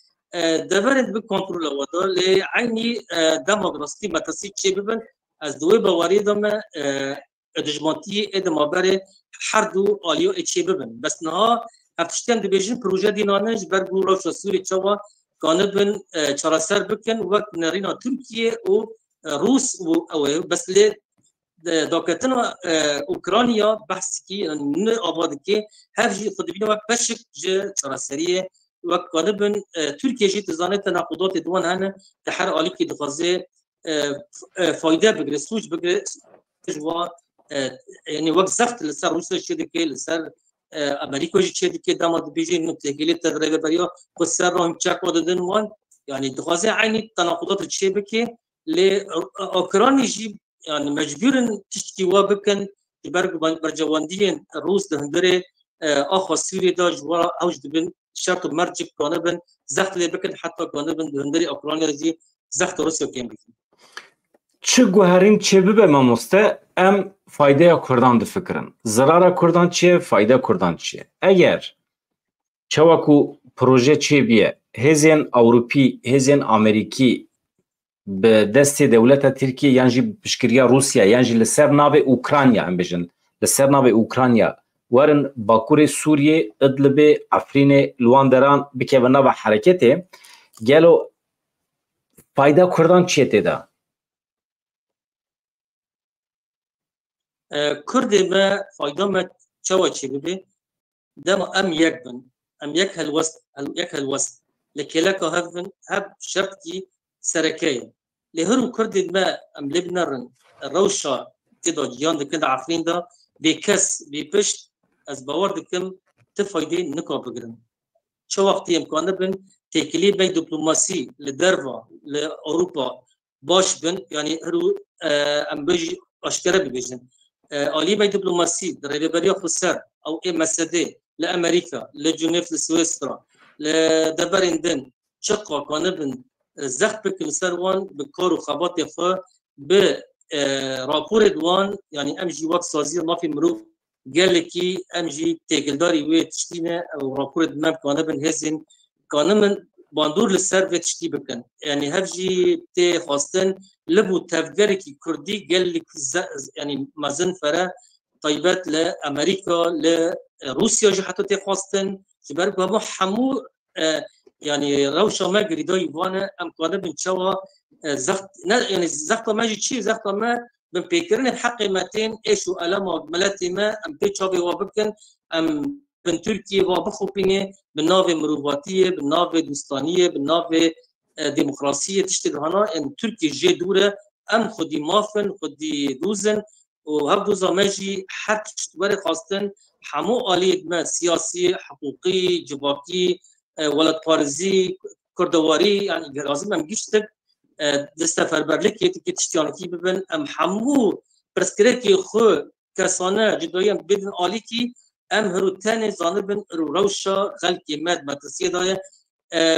deverên bi kontrola we da lê eynî dema rastî metesî çê bibin ez di wê baweriyê de me dijmantiyê ê di maberê her du aliyo çê bibin bes niha ev tiştên dibêjin proje dînane ji ber ku rewşa Sûriyê çawa kanibin çareser bikin wek nerîna Tirkiye û Rûs û ew bes lê daketina Ukrayna behsikî ne ava dike hev jî xwedibîne wek peşik ji çareseriyê wek kanibin Tirkiye jî dizane tenaqudatê di wan hene di her alîkê dixwaze fayde bigire sûc bigire ji wan yani wek zeft li ser Rusya çê dike li ser Amerika jî çê dike dema dibêjin têkilê te rêveberiya ku ser rahim çek we didin wan yani dixwaze eynî tenaqudatê çê bike lê Ukrayna jî yani mecburen tiştî we bikin ji ber bercewandiyên Rûs di hundirê axa Sûriyê da ji we ew jî dibin şert û mercik kanibin zext lê bikin heta kanibin di hundirê Ukrayna jî zext Rusya kêm bikin. Çi guherîn çê bibe mamoste em faydeya Kurdan difikirin. Zirara Kurdan çi ye, fayda Kurdan çi ye? Eger çawa ku proje çê biye hêzên Ewropî, hêzên Amerîkî bi destê dewleta Tirkiye yan jî piştgiriya Rusya yan jî li ser navê Ukrayna em bijin li ser navê Ukrayna werin Bakurê Sûriyê, Idlibê, Efrînê li wan deran bikeve nava hereketê gelo fayda Kurdan çi ye tê de? Kurdê me fayda me çawa çê bibe dema em yek bin em yek helwest li kêleka hev bin hev şertî serekeye lê hir û Kurdê me em lê binerin rewşa tê da ciyan dikin di Efrîn da bê kes bê pişt ez bawer dikim ti faydê nika bigirin çi wextî em kanibin têkilî bey diplomasî li derva li Ewropa baş bin yani hir û em bijî aşkere bibêjin alî bey diplomasî di rêveberiya xweser ew ê mesedê li Amerîka li Cenêv li Swîsra li deverên din çiqa kanibin zext bikin ser wan bi kar û xebatê xwe bi raporê wan yani em jî wek saziya mafê mirov gelekî em jî têkildarî wê tiştî ne ew raporê din em kanibin hêzên kanibin bandor li ser vê tiştî bikin yani hev jî tê xwastin li bû tevgerekî Kurdî gelekî yani mezin fere taybet li Amerîka li Rusya jî heta tê xwastin ji ber ku hemû yani rewşa me girîdayî wan e em kanibin çawa zext ne yani zexta me jî çi zexta me bin pêkirinên heqê me tên êş û elema miletê me em pê çavê we bikin em بن ترکیه و بخوبینه به ناو مروباتیه به ناو دوستانیه به ناو دموکراسیه تشتی دهانا ان ترکیه جه دوره ام خودی مافن خودی دوزن و هر دوزا مجی هر تشتوار خواستن همو آلید ما سیاسی حقوقی جواکی ولد پارزی کردواری یعنی لازم ام گشتک دستفربرlik که تشتیانکی ببن ام همو پرسکرکی خو کسانه جدایی ام بدن آلی کی ام هرو تاني زانبن رو روشا خلقی مد مدرسیه دایه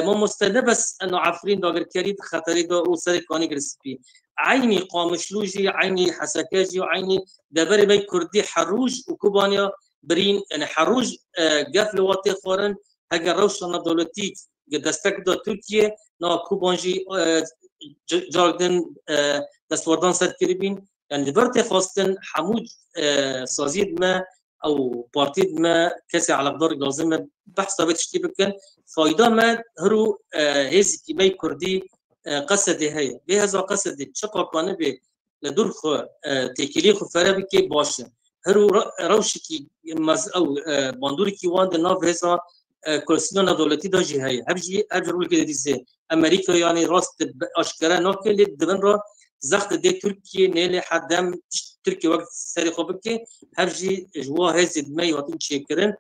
ما مستنده بس انه عفرین داگر کرید خطری دا او سر کانی گرسپی عینی قامشلوجی عینی حسکاجی و عینی دبری بی کردی حروج و کوبانیا برین یعنی حروج قفل واتی خورن اگر روشا دولتی دستک دا ترکیه نا کوبانجی جاردن دستوردان سر کربین يعني برتي خواستن حمود سازيد ما او بارتيد ما كسي على قدر لازم بحث بيت تشتي بكن فايده ما هرو هز كي مي كردي قصد هي بهذا قصد شقق كان به لدور خو تكلي خو فرابكي باش هرو روشكي مز او باندوري كي واند ناف هذا كرسيون دولتي داجي هي ابجي اجرول كده ديزه امريكا يعني راست اشكره ناكل دبن را زخت دي تركيا نيل حدم تركيا وقت سري خوبك هرجي جوا هزد مي وطن شكرن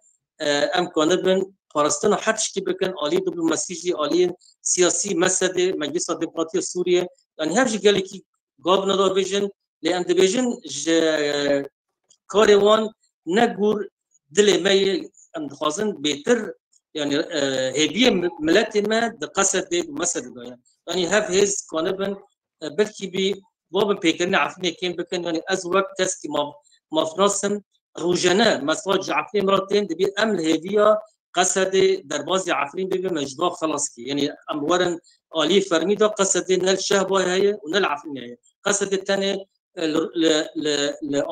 امكان بن فلسطين حدش كي بكن علي دبلوماسيجي علي سياسي مسد مجلس الديمقراطيه السوريه يعني هرجي قال لك قابنا دو فيجن لان ديفيجن كاريوان نغور دل مي اندخازن بيتر يعني هديه ملت ما قصد مسد يعني هاف هيز كانبن بلكي بي باب بيكرني عفني كين بكن يعني از وقت تسكي ما فناسم روجنا مساج عفني مرتين دبي امل هديه قصد درباز عفرين بيبي مجبا خلاص كي يعني امورن الي فرميدا قصد نل شهبه هي ونل عفرين هي قصد الثاني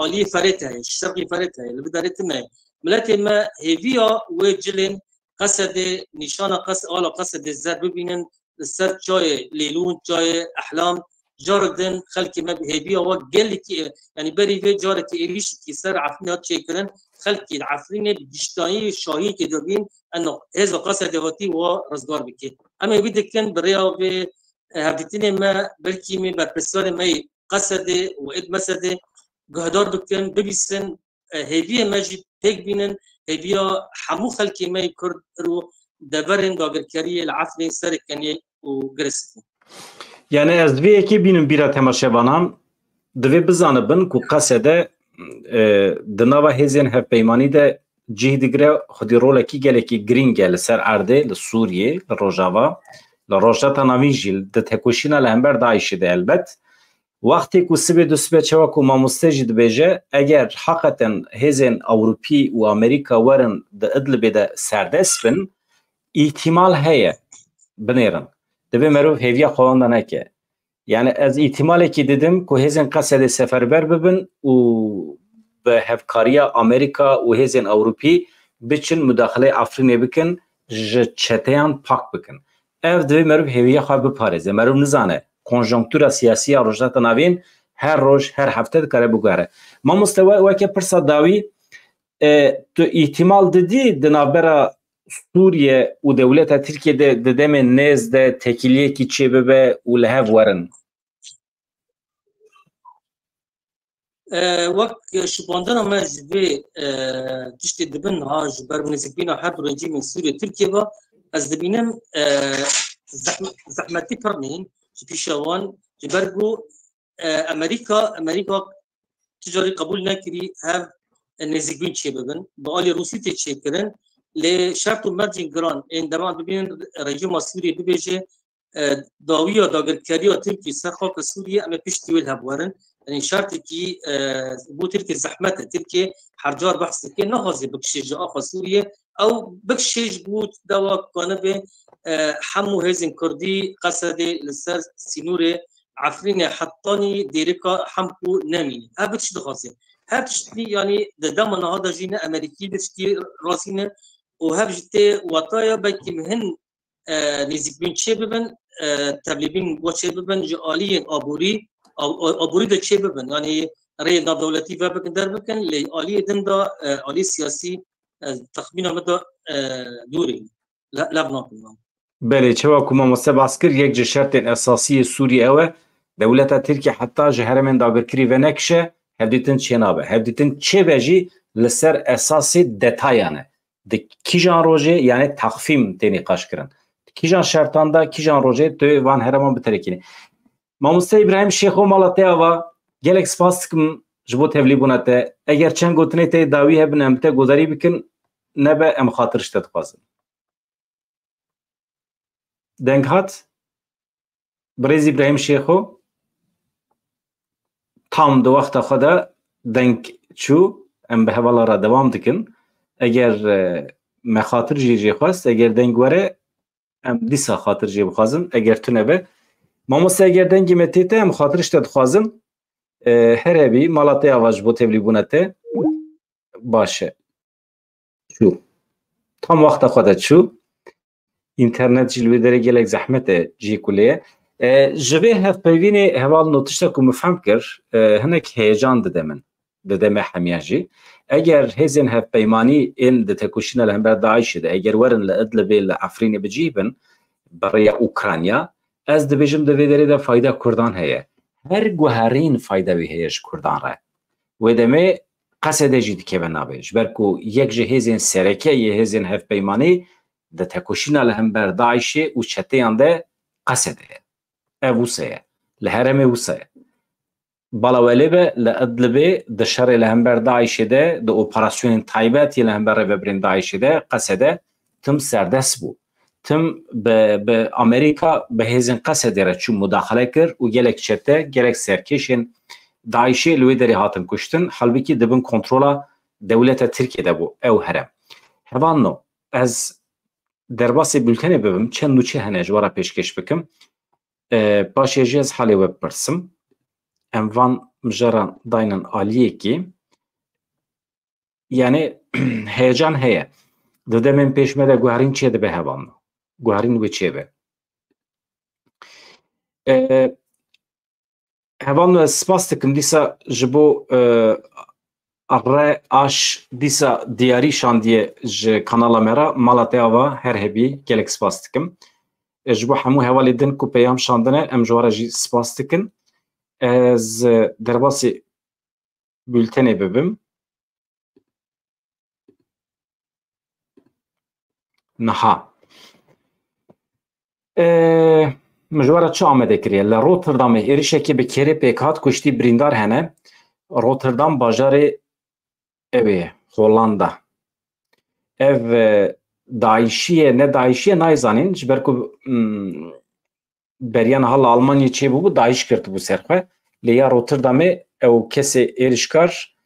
الي فريتها هي الشرقي فريتها هي اللي بدارت ما ملاتي ما هديه وجلن قصد نشانه قصد الزر ببينن السر جاي ليلون جاي احلام جاردن خلقي ما بهبيه وقال لك يعني بري في جارك إيش كسر عفنيات شكرا خلقي العفرين بدشتاني شاهي كدبين انه هذا قصد هاتي ورزقار بكي اما بدك كان بريا في هبتين ما بلكي من بربسار ما قصد وإد مسد قهدار بكن ببسن هبيه ماجي تك بينن هبيه حمو خلقي ما يكرد رو دبرن داگر كري العفرين سر كني وغرسن يعني از دوی اکی بینم بیرا تماشاوانان دوی بزانبن که قصده دناوا هزین هف پیمانی ده جه دیگره خودی رول اکی گل اکی گرینگه لسر ارده لسوریه لروجاوا لروجاتا ناوین جیل ده تکوشینا لهمبر داعشی ده البت وقتی که سبه دو سبه چوا که ما مستجد بیجه اگر حقیقتا هزین اوروپی و امریکا ورن ده ادل بده سردست بن احتمال هیه بنیرن دبی مروف هیویا خواهنده نکه یعنی از احتمالی که دیدم که هزین قصد سفربر ببن و به هفکاری امریکا و هزین اوروپی بچن مداخله افرینه بکن چتیان پاک بکن اف دبی مروف هیویا خواه بپارزه مروف نزانه کنجنکتورا سیاسی روشت نوین هر روز هر هفته کاره بگاره ما مستوى وکه پرسا داوی تو احتمال دیدی دنابرا سوریه و دولت ترکیه ده دم نزد تکیلیه کی چه به و له ورن وقت شباندنا ما جبه تشتي دبن ها جبر نسبينا حرب رجيم سوريا تركيا با از دبینم زحمتی پرنین پیشوان جبرگو امریکا تجاری قبول نکری هر نزدیکین چه ببن با آلی روسی چه کردن لشرط مرجع گران عندما ببین رژیم سوریه ببیجه داویا داگرکاری و ترکی سرخاک سوریه اما پیش دیول هبوارن یعنی شرطی که بو ترکی زحمت ترکی هرجار بحث که نهازی بکشیج آخا سوریه او بکشیج بود دوا کنه به حمو هزین کردی قصد لسر سینور عفرین حطانی دیرکا حمکو نمینی ها بتش دخواسته ها بتشتی یعنی دم نهادا جینه امریکی بتشتی راسینه و ها بجتی وطایا بکی مهن نزیک بین چه ببن تبلیبین و چه ببن جالی آبوری ده چه ببن یعنی رای نادولتی و بکن در بکن لی آلی دن دا آلی سیاسی تخمین مدى دوري لا بناقل. بله چوا که مامۆستا باس کرد یەک ji şertên esasî Sûriyê ew e dewleta Tirkiye heta ji heremên dagirkirî venekişe hevdîtin çê nabe. Hevdîtin çêve jî li ser esasê detayan e. Di kîjan rojê yani texfîm tên nîqaşkirin. Kîjan şertan da kîjan rojê tu van hereman biterekînî. Mamoste İbrahim Şêxo mala te ava gelek spas dikim ji bo tevlîbûna te. Eger çend gotinê te dawî hebin em te gudarî bikin nebe em xatir ji te dixwazin. Deng hat Birêz İbrahim Şêxo tam di wexta xwe de deng çû em bi hevala re dewam dikin. Eger me xatir jî jê xwest eger deng were em dîsa xatir jê bixwazin eger tu nebe. Mamoste eger dengê me tê te em xatir ji te dixwazin herêbî mala te ava ji bo tevlîbûna te baş e. Çû tam wexta xwe de çû. İnternet jî li wê derê gelek zehmet e cî ku lê ye. Ji vê hevpeyvînê heval notişta ku min fehm kir hinek heyecan dide min dide me hemiya jî. Eger hêzên hevpeymanî ên di tekoşîna li hember Daişê de eger werin li Idlibê li Efrînê bicîbin bi rêya Ukrayna ez dibêjim di vê derê de fayda Kurdan heye. Her guherîn fayda wê heye ji Kurdan re. Wê demê qesede jî dikeve navê ji ber ku yek ji hêzên serekeyê hêzên hevpeymanî di tekoşîna li hember Daişê û çeteyan de qesede ye. Ev wisa ye. Li heremê wisa ye. Bala welê be li Idlibê di şerê li hember Daişê de di operasyonên taybetî li hember rêveberên Daişê de qesede tim serdest bû. Tim bi Amerîka bi hêzên qesedê re çû mudaxele kir û gelek çete gelek serkêşên Daişê li wê derê hatin kuştin halbikî dibin kontrola dewleta Tirkiyeyê de bû ew herem. Hevan no ez derbasê bültenê bibim çend nûçe hene ji wara pêşkêş bikim. Paşê jî ez halê we bipirsim. Em van mijaran daynin aliyekî yani heyecan heye. Di demên pêş me de guherîn çê dibe hevan. Guherîn wê çê be. Hevan ez spas dikim dîsa ji bo re aş dîsa diyarî şandiye ji kanala me re mala te ava her hebî gelek spas dikim. Ji bo hemû hevalê din ku peyam şandine em ji wara jî spas dikin. Ez derbasê bültenê bibim. Niha. Min ji wara çi amade kiriye? Li Rotterdamê êrişekê bi kerê pêk hat kuştî birîndar hene. Rotterdam bajarê ew ê Hollanda. Ev Daişî ye ne Daişî ye nayzanîn ji ber ku beriyan hala Almanyê çêbû Daîş girtibû ser xwe. Lê ya Rotterdamê ew kesê êrişkar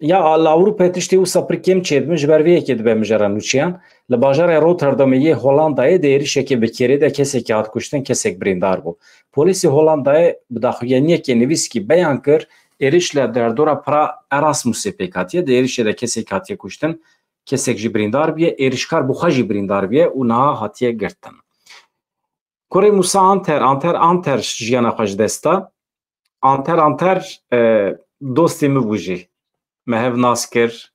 ya li Ewropayê tiştê wisa pir kêm çêdibin ji ber vê yekê dibe mijara nûçiyan. Li bajarê Rotterdamê yê Hollandayê de êrişekê bi kerê de kesekî hat kuştin kesek birîndar bû. Polîsê Hollandayê bi daxuyaniyekê nivîskî beyan kir êriş li derdora pira Erasmusê pêk hatiye de êrişê de kesek hatiye kuştin kesek jî birîndar biye êrişkar bi xwe jî birîndar biye û niha hatiye girtin. Kurê Musa Anter jiyana xwe ji desta. Anter dostê min bû jî. Me hev nas kir.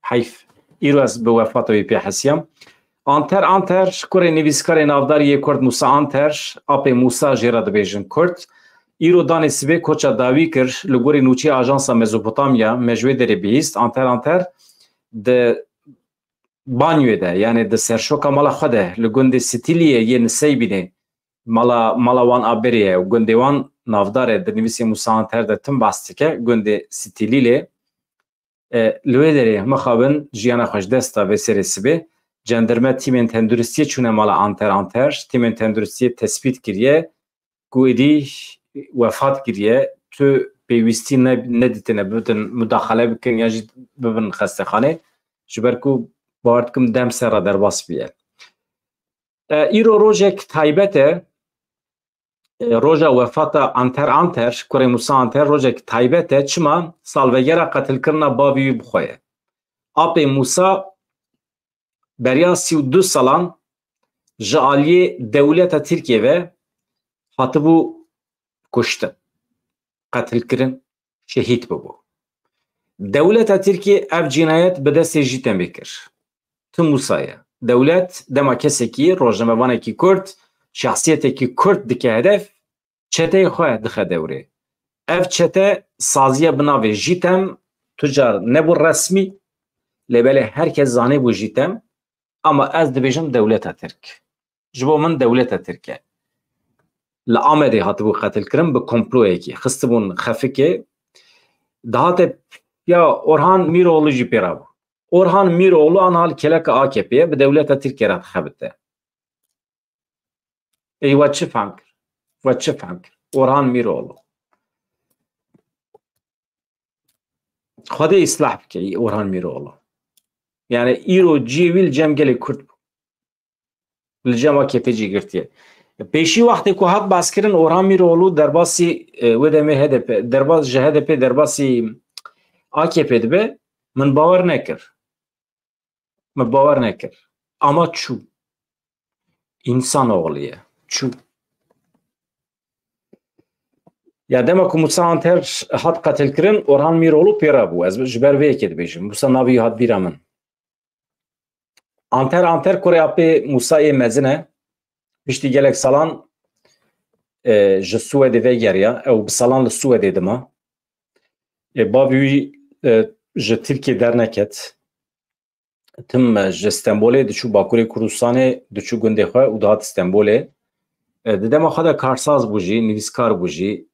Heyf. Îro ez bi wefata wê pê hesiyam. Anter kurê nivîskarê navdariyê Kurd Musa Anter, apê Musa jê re dibêjin Kurd. Îro danê sibê koça dawî kir li gorî nûçeyê Ajansa Mezopotamya me ji wê derê bihîst. Anter di banyoyê de yani di serşoka mala xwe de li gundê Stiliyê yê Niseybînê mala wan aberê ye û gundê wan navdar e di nivîsê Musa Anter de tim bas dike gundê Stilîlê li wê derê mixabin jiyana xwe ji desta vê serê sibê cenderme tîmên tenduristiyê çûne mala Anter tîmên tenduristiyê tespît kiriye ku êdî wefat kiriye tu pêwîstî nedîtine bibin mudaxele bikin ya jî bibin xestexanê ji ber ku bawer dikim dem ser re derbas biye. Îro rojek taybet e roja wefata Anter kurê Musa Anter rojek taybet e çima salvegera qetilkirina bavê wî bixwe ye. Apê Musa beriya 32 salan ji aliyê dewleta Tirkiye ve hatibû kuştin. Qetilkirin şehîd bibû. Devleta Tirkiye ev cinayet bi destê jî tembê kir. Tu Musa'ye. Devlet dema kesekî rojnamevanekî Kurd, şahsiyetekî Kurd dike hedef, çeteyê xwe dixe dewrê. Ev çete saziye bi navê Jîtem tucar nebû resmî, lêbelê herkes zanî bû Jîtem, ama ez dibêjim Devleta Tirk. Ji bo min Devleta Tirk e. Li Amedê hatibû qetilkirin bi komployekî. Xistibûn xefikê, dihate ya Orhan Miroğlu jî pêra bû. Orhan Miroğlu anhal keleka AKP'ye bi Devleta Tirkiye re dixebite. We çi fehm kir? We çi fehm kir? Orhan Miroğlu. Xwedê îslah bike Orhan Miroğlu. Yani îro cîvîl cemgelê Kurd bû. Li cem AKP jî girtiye. Pêşî wextê ku hat baskirin Orhan Miroğlu derbasî wê demê HDP, derbas ji HDP derbasî AKP dibe, min bawer nekir. Min bawer nekir. Ama çû. İnsan oğlu ye. Çû. Ya dema ku Musa Anter hat qetilkirin Orhan Miroğlu pêra bû. Ez ji ber vê yekê dibêjim. Musa navî hat bîra min. Anter kurê apê Musayê mezin e. Piştî gelek salan ji Swêdê vegeriya. Ew bi salan li Swêdê dima. Bavê wî ji Tirkiye derneket. Tim ji Stenbolê diçû Bakurê Kurdistanê diçû gundê xwe û dihat Stenbolê. Di dema xwe de karsaz bû jî, nivîskar bû jî.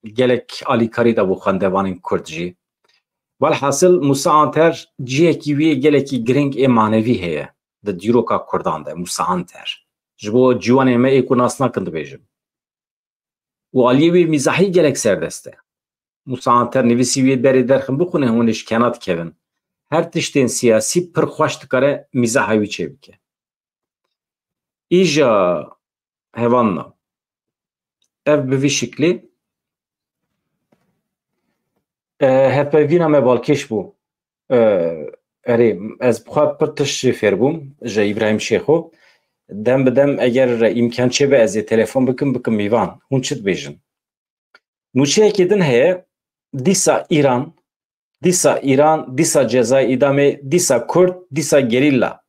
Gelek alîkarî de bû xwendevanên Kurd jî. Velhasıl Musa Anter ciyekî wî gelekî giring ê manevî heye di dîroka Kurdan de. Musa Anter. Ji bo ciwanê me ê ku nas nakin dibêjim. û aliyê wê mîzahî gelek serdest e. Musa Anter nivîsî wê derê derxin bixwîne hûn ê ji kena dikevin. Her tiştên siyasî pir xweş dikare mîzaha wî çêbike. Îja hevanna ev bi vî şiklê hevpevîna me balkêş bû. Erê ez bixwe pir tişt jê fêr bûm ji İbrahim Şêxo. Dem bi dem eger îmkan çêbe ez ê telefon bikim mîvan. Hûn çi dibêjin? Nûçeyekê din heye dîsa İran, dîsa cezayê îdamê, dîsa Kurd, dîsa gerîlla.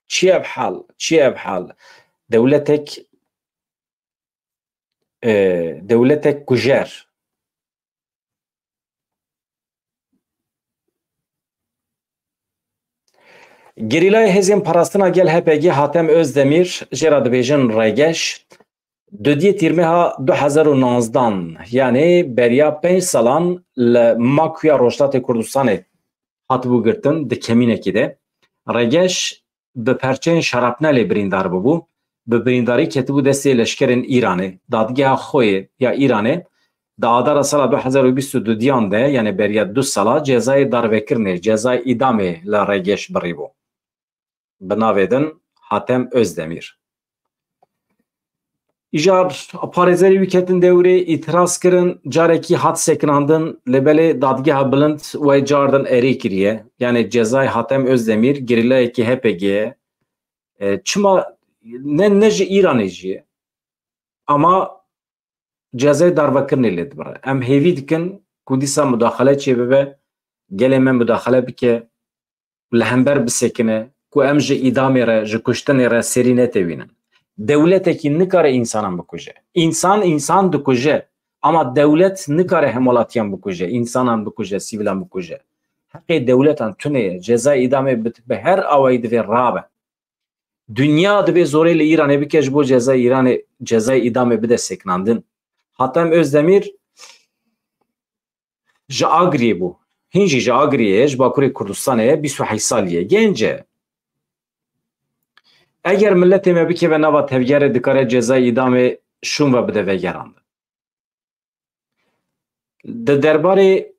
Çi ev hal? Çi ev hal? Dewletek kujer. Gerîlayê hêzên parastina gel HPG Hatem Özdemir jê ra dibêjin rêgeş dudiyê tîrmeha 2019 yani beriya 5 salan li Makuya Rojhilatê Kurdistanê hatibû girtin di kemînekê de. Rêgeş bi perçeyên şarapnelê birîndar bibû. Bi birîndarî ketibû destê leşkerên Îranê. Dadgeha Xwê ya Îranê di adara sala 2022 de yani beriya 2 sala cezayê darvekirinê, cezayê îdamê li Rêgeş birîbû. Bi navê din Hatem Özdemir. İjar parêzerî wî ketin dewrê îtiraz kirin, carekî hat sekinandin li belê dadgeha bilind wê car din erê kiriye. Yani cezayê Hatem Özdemir gerîlayekî HPG'ye çima ne ji Îranê jî ye ama cezayê darvekirinê lê dibire. Em hêvî dikin ku dîsa mudaxele çêbibe, gelê me mudaxele bike, li hember bisekine ku em ji îdamê re, ji kuştinê re serî netewînin. Devletekî nikare insanan bikuje. İnsan dikuje ama devlet nikare hemolatiyan bikuje, insanan bikuje, sivîlan bikuje. Heqê devletan tuneye cezayê îdamê bi her awayî divê rabe. Dünya divê zorê li Îranê bike ji bo cezayê îdamê bide sekinandin. Hatem Özdemir ji Agriyê bû. Hîn jî ji Agriyê ji Bakurê Kurdistanê 28 salî ye. Genc e. Eger milletê me bikeve nava tevgerê dikare cezayê îdamê şûn ve bide vegerandin. Di derbarê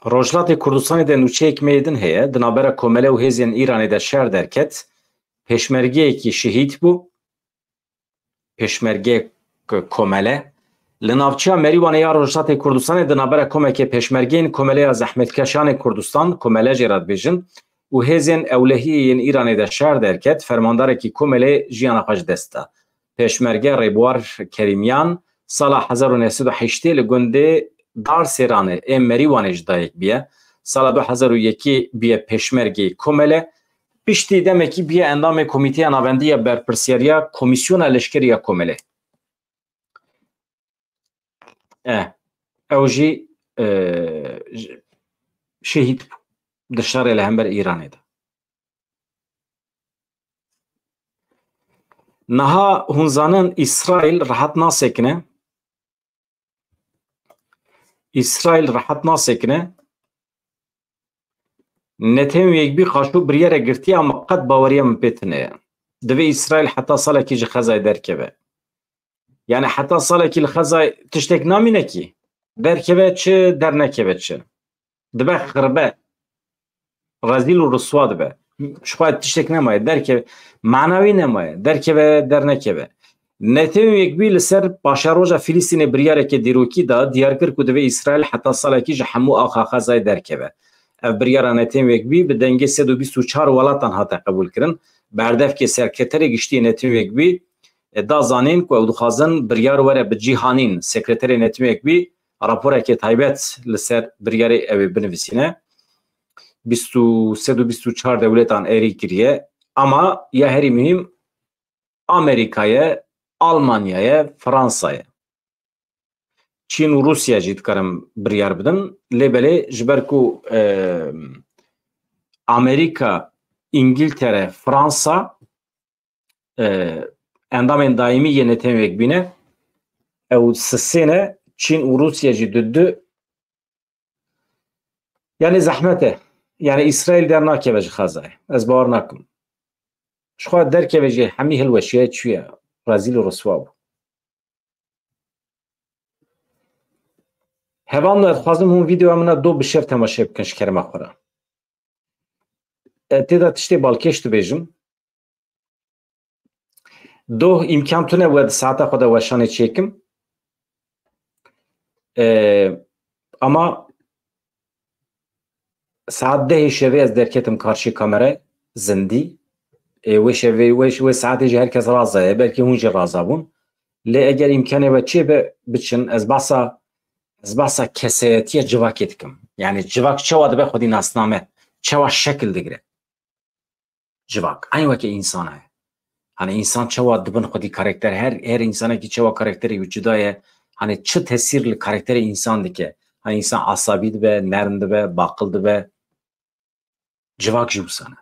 Rojhilatê Kurdistanê de nûçeyek me din heye, di navbera Komele û hêzên Îranê de şer derket, pêşmergeyekî şehîd bû, pêşmergeyek Komele, li navçeya Merîwanê ya Rojhilatê Kurdistanê di navbera komekê pêşmergeyên Komeleya Zehmetkeşanê Kurdistan, Komele jê ra dibêjin, û hêzên ewlehiyên Îranê de şer derket, fermandarekî Komelê jiyana xwe ji dest da. Pêşmerge Rêbwar Kerîmyan sala 1908 li gundê دار سیرانه ام مریوانه جدایک بیه سال 2001 بیه پشمرگی کومله پشتی دمکی بیه اندام کمیته ناوندی برپرسیاریا کمیسیون لشکریا کومله اوجی شهید دشار لهمبر ایرانه ده نها هنزانن اسرائیل راحت ناسکنه اسرائیل راحت ناسکنه نتیم یک بی خاشو بریاره گرتی اما قد باوریه من پیتنه دوی اسرائیل حتی ساله کی جه خزای درکبه یعنی حتی ساله کی الخزای تشتک نامینه کی درکبه چه در نکبه چه دبه خربه رزیل و رسوا دبه شاید تشتک نمایه درکبه معنوی نمایه درکبه در نکبه نتیم یک بی لسر باشاروجا فلسطین بریاره که دیروکی دا دیار کر که دوی اسرائیل حتی ساله کی جه همو آخا خزای درکبه بریاره نتیم یک بی به دنگه 124 ولاتان هاته قبول کرن بردف که سرکتری گشتی نتیم یک بی دا زانین که او دخوازن بریار وره به جیهانین سکرتری نتیم یک بی راپوره که تایبت لسر بریاره اوی بنویسینه 124 دولتان ایری کریه اما یا هری مهم امریکایه آلمانیایه فرانسایه چین و روسیه جید کرم بریار بدن لیبله جبرکو امریکا انگلتره فرانسا اندام دائمی یه نتیم یک بینه او سسینه چین و روسیه جید دو یعنی زحمته یعنی اسرائیل در ناکه وجه خزای از باور نکن شخواه در که وجه همی هلوشیه چویه رزیل و رسوا بود هوام خوازم هم ویدیو امنا دو بشر تماشه بکنش کرم اخورا تیدا تشتی بالکش تو بیجم دو امکان تونه ود ساعت خود وشانه چیکم اما ساعت 10 شوی از درکتم کارشی کامره زندی و شوی و ساعتی جه هر کس رازه بلکه هونجی رازه بون لی اگر امکانه و چی بچن از باسا کسیتی جواکت کم یعنی جواک چه واده به خودی ناسنامه چه وا شکل دگره جواک این وکی انسانه hani insan çava dibin xudi karakter her insana ki çava karakteri vücudaya hani çı tesirli karakteri insan dike hani insan asabi dibe nerm dibe bakıl dibe civak jibsana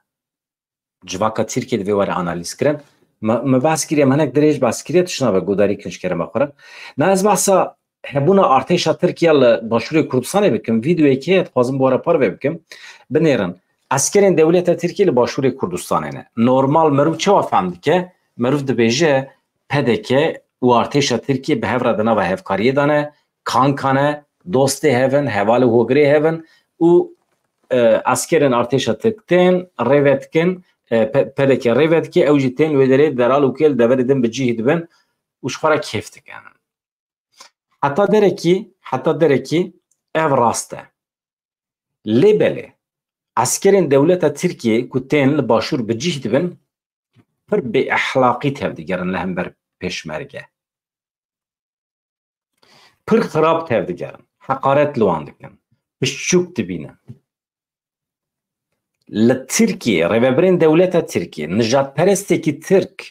civaka Türkiye'de ve var analiz kiren me bas kiriyem hanek derece bas kiriyet şuna ve godari kinç kerem akora naz basa hebuna arteşa Türkiye'li başvuru Kürdistan'a bikim videoyu ki fazım bu ara par ve bikim benerin askerin devlete Türkiye'li başvuru Kürdistan'a normal meruf çava famdi ki meruf dibêje pedeke û artêşa Tirkiye bi hev re dina ve hevkariyê dane kankane dostê hevin hevalê hogirê hevin û askerên artêşa Tirkiyên rêve dikin pedeke rêve dike ew jî tên wê derê deral û kêl deverê din bi cihê dibin û ji xwe re kêf dikin heta derekî ev rast e lê belê askerên dewleta Tirkiye ku tên li başûr bi cih dibin pir bê ehlaqî tevdigerin li hember pêşmerge pir xirab tevdigerin heqaret li wan dikin pişçûk dibînin li Tirkiye rêveberên dewleta Tirkiye nijadperestekî Tirk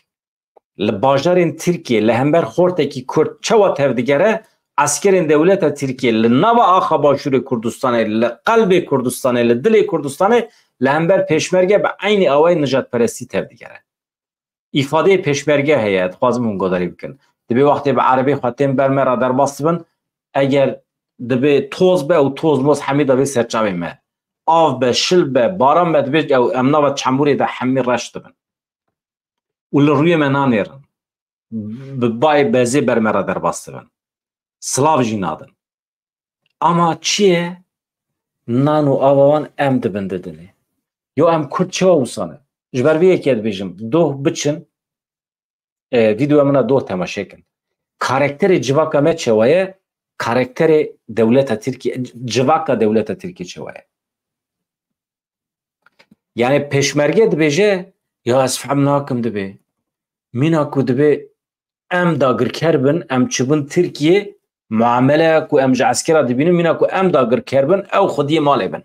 li bajarên Tirkiye li hember xortekî Kurd çawa tevdigere askerên dewleta Tirkiye li nava axa başûrê Kurdistanê li qelbê Kurdistanê li dilê Kurdistanê li hember pêşmerge bi aynî awayê nijadperestî tevdigere ifadeyê pêşmerge heye dixwazim hûn godarî bikin dibê wextê bi erebê xwe tên berme ra derbas dibin eger dibê toz be û toz moz hemî davê serçavê me av be şil be baran be dibê em nava çemûrê de hemî reş dibin û li rûyê me nanêrin bi bayê bezê berme ra derbas dibin silav jî nadin ama çi ye nan û ava wan em dibin di dilê yo em Kurd çawa wîsane ji ber vê yekê dibêjim doh biçin vîdyoya min a doh temaşe kin karakterê civaka me çawa ye karakterê dewleta Tirkiye civaka dewleta Tirkiye çawa ye yani pêşmerge dibêje ya ez fehm nakim dibê mîna ku dibê em dagirker bin em çibin Tirkiye معامله کو ام جا عسكر دبینم مینا کو ام داگر کربن او خودی مال ابن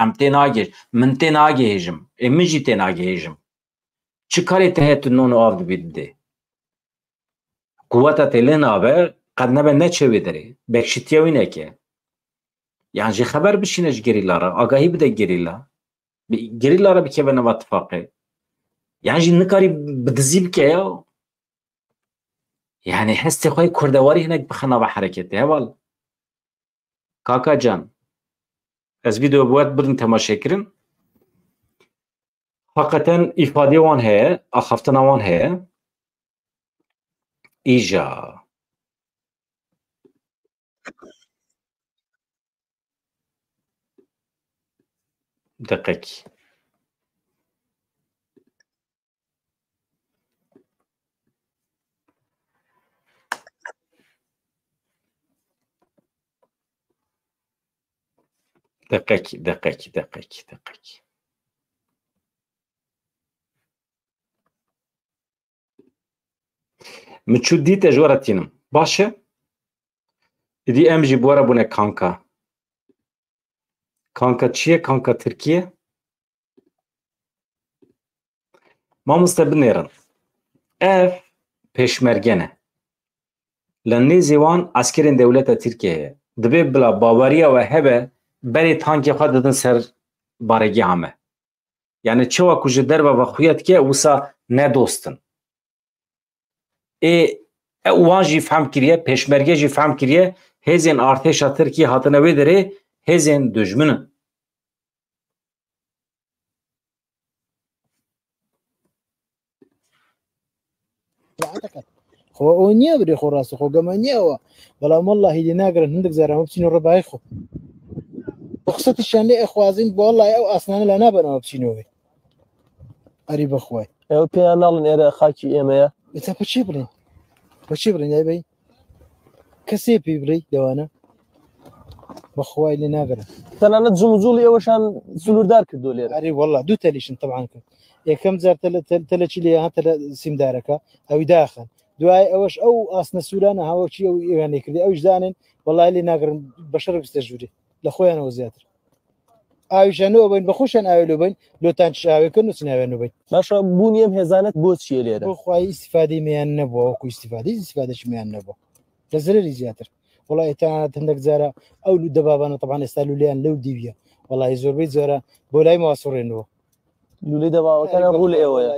ام تناگه من تناگه هجم امجی تناگه هجم چی کاری تهت نونو آف دبیده قوتا تلین آبه قد نبه نچوی داری بکشتیوی نکه يعني جي خبر بشينش جريلا را آگاهی بده جريلا جريلا را بكي بنا اتفاقي يعني جي نكاري بدزي بكي يعني حستي خوي كردواري هناك بخنا بحركتي هوال كاكا جان از فيديو بوات بدن تماشا كرن حقيقة إفادة وان هي أخفتنا وان هي إيجا دقيق دقيق دقيق دقيق دقيق من شو ديت أجورتينم باشا دي أم جي بورا بونا كانكا كانكا تشيه كانكا تركيا ما مستبنيرن اف پشمرگنه لنیزی وان عسکرین دولت ترکیه دبی بلا باوریا و هبه بری تانکی خود دادن سر بارگی همه یعنی چوا کجا در و خویت که وسا ندوستن وان جی فهم کریه پشمرگه جی فهم کریه هزین ارتشا ترکیه هاتنه ویدره هزین دجمنه خو اونيه بري خو راسه خو جمانيه ولا والله هي ناقر عندك زرا مبسينو رباي خو رخصتي شان لي اخوازين والله او اصلا لا نبنا مبسينو قريب اخوي او بيانال نير خاكي ايميا انت بتشي برين يا بي كسي بري دوانا بخوي اللي ناقر انا تزومزولي وشان سلور دار كدو لير قريب والله دو تليشن طبعا يا كم زار تلتشي لي ها سيم دارك او داخل دواي اوش او اصلا سولانا هاو شي يعني كذي اوش زانن والله اللي ناقر بشر بستجوري لاخويا انا وزياتر اوشانو بين بخوشن اولو بين لو تنشاوي كنو سناوي بين باشا بونيم هزانت بوت شي لير بخوي استفاده ميان نبو كو استفاده ميان نبو تزرري زياتر والله تا عندك زارا او دبابانا طبعا استالوا لي لو ديبيا والله يزور بيت زارا بولاي مواسورينو لولي دبا كان نقول ايوه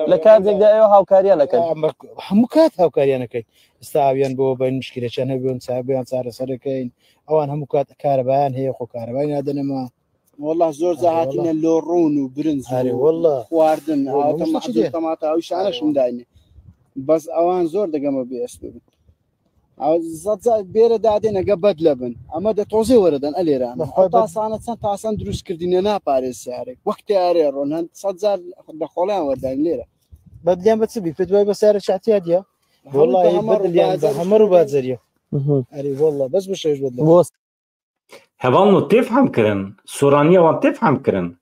لكاد دا ايوه هاوكاريانا كان همكات هاوكاريانا كاين استاويان بو بين مشكله كان بيون صاحبيان صار سركين اوان همكات كهربان هي خو كهربان هذا ما والله زور زهاتنا لورون وبرنز والله واردن اوتوماتيك طماطا او شانش مداينه بس اوان زور دقم بيسبب او زاد بيره دادينا قبد لبن اما ده توزي وردن اليران حتى سنه دروس كردينا نا باريس سعرك وقت اريرون هن صدزار دخولان وردن ليره بدليان بتسبي فتوي بسعر شعتياديا والله بدليان بحمر وبازريا اري والله بس بشوش بدل هوانو تفهم کرن سورانیا وان تفهم کرن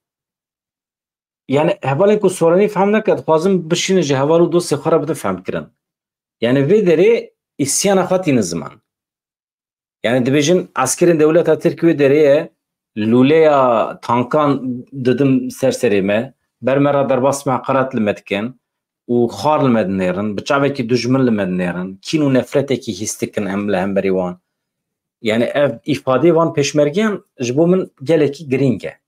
يعني هوالی کو سورانی فهم نکرد خوازم بشینه جه هوالو دوست خورا بده فهم کرن يعني وی داره isyan خاطی زمان يعني دبیجن عسکرین دولت ترکیه داره لوله تانکان ددم سرسريمه برمرا درباس مع قرات المدكن وخار المدنيرن بتشعبه كي دجمن المدنيرن كينو نفرته كي هستكن ام لهم بريوان يعني افاده وان پشمرگان جبو من گلکی گرینگه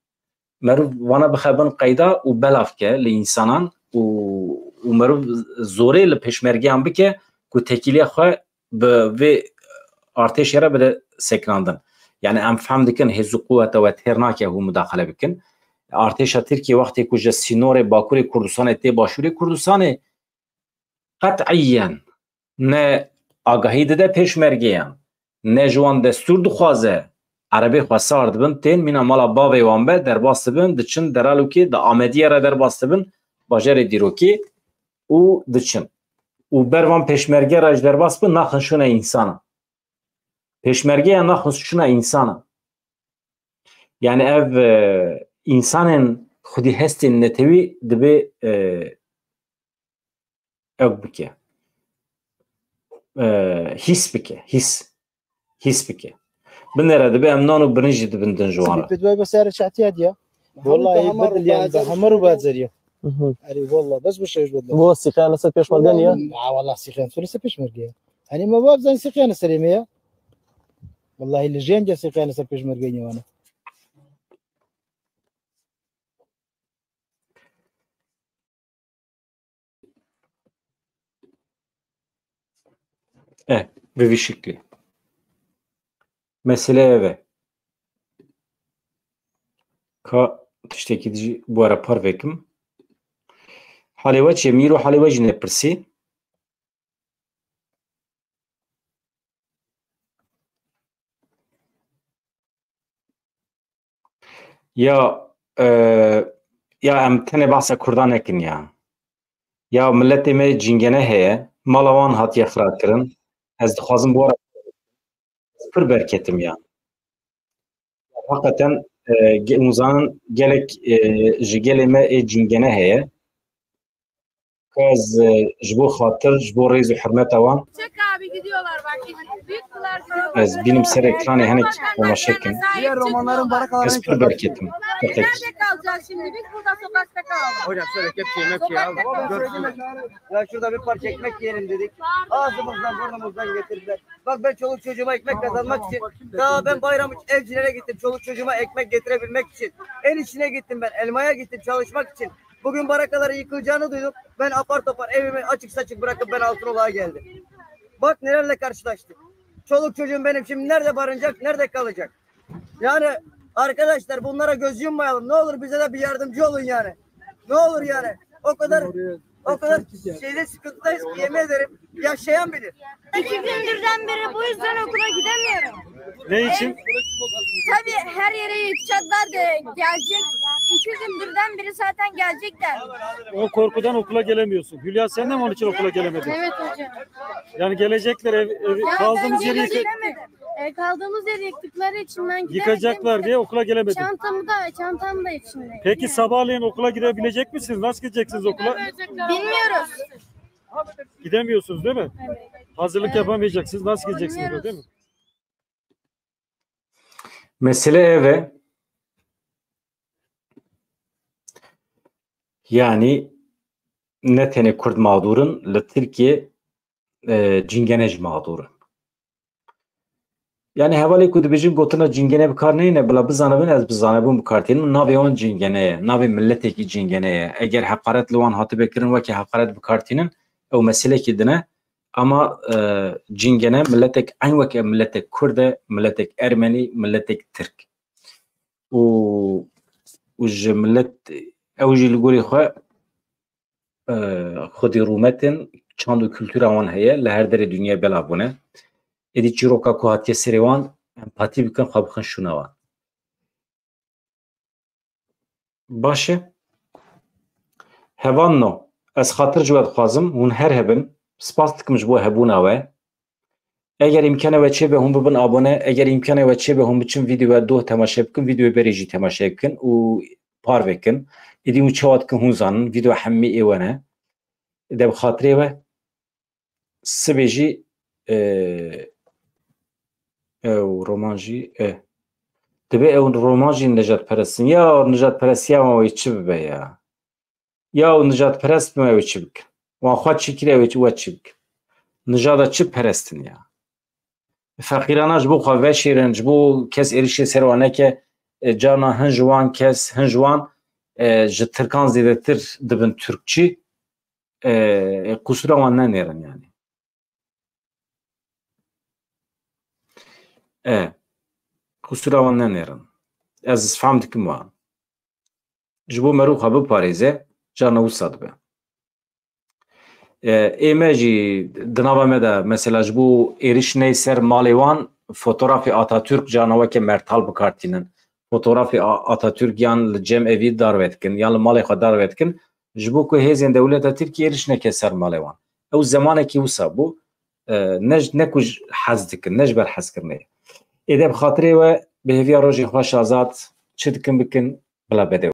مرو وانا بخبن قیدا و بلافکه لانسانان و مرو زوره لپشمرگان بکه کو تکیلی خو به ارتش را بده سکراندن يعني ام فهم دكن هزو قوة و ترناكه هو مداخله بكن ارتش تركيا وقتی که سینور باکوری کردستان تی باشوری کردستان قطعيا نه آگاهی ده پشمرگیان نه جوان دستور دخوازه عربی خواسار دبن تین مینا مالا باوی وانبه در باست بن دچن درالو که دا آمدیه را در باست بن باجر دیروکی و دچن و بروان پشمرگی راج در باست بن نخنشونه انسانا پشمرگی نخنشونه انسانا يعني اف انسان خودی هست نتوی دبی اق بکه حس بکه حس هیس بکه بنره دبی امنان و برنجی دبندن جوانه بدوي بس سعر اعتياد يا والله بدل يعني بحمر وبعد زريه يعني والله بس مش بدل هو السيخان لسه بيش مرقانية والله سيخان لسه بيش مرقيه يعني ما باب زين سيخان سليميه والله اللي جين جا سيخان لسه بيش مرقيه وانا به şekli mesele ve ka tişteki bu ara par vekim haleva çemiro haleva jine persi ya ya em tene bahsa Kurdan ekin ya millete me cingene heye malavan hatiye xira kirin ez dixwazim bu ara pir berketim ya hakikaten uzanın gelek ji gelê me cingene heye kez ji bo xatir ji bo rêz û hirmeta wan Çek abi gidiyorlar bak. Büyükler gidiyorlar. ez bînim ser ekranê hinek temaşekin Diğer romanların barakalarını ez pir berketim Nerede kalacağız şimdi? Biz burada sokakta kalalım. Hocam şöyle kepçe yemek ya. Ya şurada bir parça ekmek yiyelim dedik. Ağzımızdan burnumuzdan getirdiler. Bak ben çoluk çocuğuma ekmek kazanmak için. Daha ben bayram evcilere gittim. Çoluk çocuğuma ekmek getirebilmek için. En içine gittim ben. Elmaya gittim çalışmak için. Bugün barakaları yıkılacağını duydum. Ben apar topar evimi açık saçık bırakıp ben Altınoluk'a geldim. Bak nelerle karşılaştık. Çoluk çocuğum benim şimdi nerede barınacak, nerede kalacak? Yani arkadaşlar bunlara göz yummayalım. Ne olur bize de bir yardımcı olun yani. Ne olur yani. O kadar şeyde sıkıntıdayız ki yemin ederim yaşayan bilir. 2 gündürden beri bu yüzden okula gidemiyorum. Ne için? Tabii her yere yıkacaklar da gelecek. 2 gündürden beri zaten gelecekler. O korkudan okula gelemiyorsun. Hülya sen de mi onun için okula gelemedin? Evet hocam. Yani gelecekler kaldığımız yeri Kaldığımız yeri yıktıkları için ben gidemedim. yıkacaklar diye okula gelemedim. Çantam da içinde. Peki sabahleyin okula gidebilecek misiniz? Nasıl gideceksiniz okula? Bilmiyoruz. Gidemiyorsunuz değil mi? Evet. Hazırlık yapamayacaksınız. Nasıl gideceksiniz Bilmiyoruz. değil mi? mesele eve yani ne tene Kurd mağdurun li Türkiye cingenej mağdurun yani hevalê ku dibêjin gotina cingene bi kar neyne bila bizanibin ez bizanibûm bi kartînin navê wan cingene ye navê milletekî cingene ye eger heqaret li wan hatibe kirin wekî heqaret bi kartînin ew meselekî dine ama cingene milletek eyn weke milletek Kurd e milletek Ermenî milletek Türk û ji millet ew jî li gorî xwe xwedî rûmetin çand û kültûra wan heye li her derê dunyayê belav bûne êdî çîroka ku hatiye serê wan empatî bikin xwe bixin şûna wan baş e hevan no ez xatir ji we dixwazim hûn her hebin spas dikim ji bo hebûna we eger imkana ve çêbe hûn bibin abone eger imkana ve çêbe hûn biçin vîdyoya doh temaşe bikin vîdyoya berê jî temaşe bikin û par vekin êdî hûn çawa dikin hûn zanin vîdyo hemî ê we ne de bi xatirê we sibê jî ew roman jî dibe ew roman jî nejatperestin ya nejatperestiya wan wê çi bibe ya ew nejatperest bime ew çi bikin wan xwe çi kiriye we çi bikin nijada çi perestin ya feqîrana ji bo xwe veşêrin ji bo kes êrişê ser wan neke carna hin ji wan kes hin ji wan ji Tirkan zêdetir dibin Türkçî qusura wan nenêrin yani qusura wan nenêrin ez fehm dikim wan ji bo merû xwe biparêze carna wisa dibe ême jî di nava me de mesela ji bo êrişinê ser malê wan fotoğrafê Atatürk carna weke mertal bikartînin fotoğrafê Atatürk yan li cem evî darve dikin yan li malê xwe darve dikin ji bo ku hêzên dewleta Tirkiye êrişneke ser malê wan ew zemanekî wisa bû ne ku hez dikin ne ji ber hezkirinê êde bi xatirê we bi hêviya rojê xweş azad çi dikin bikin bila bedê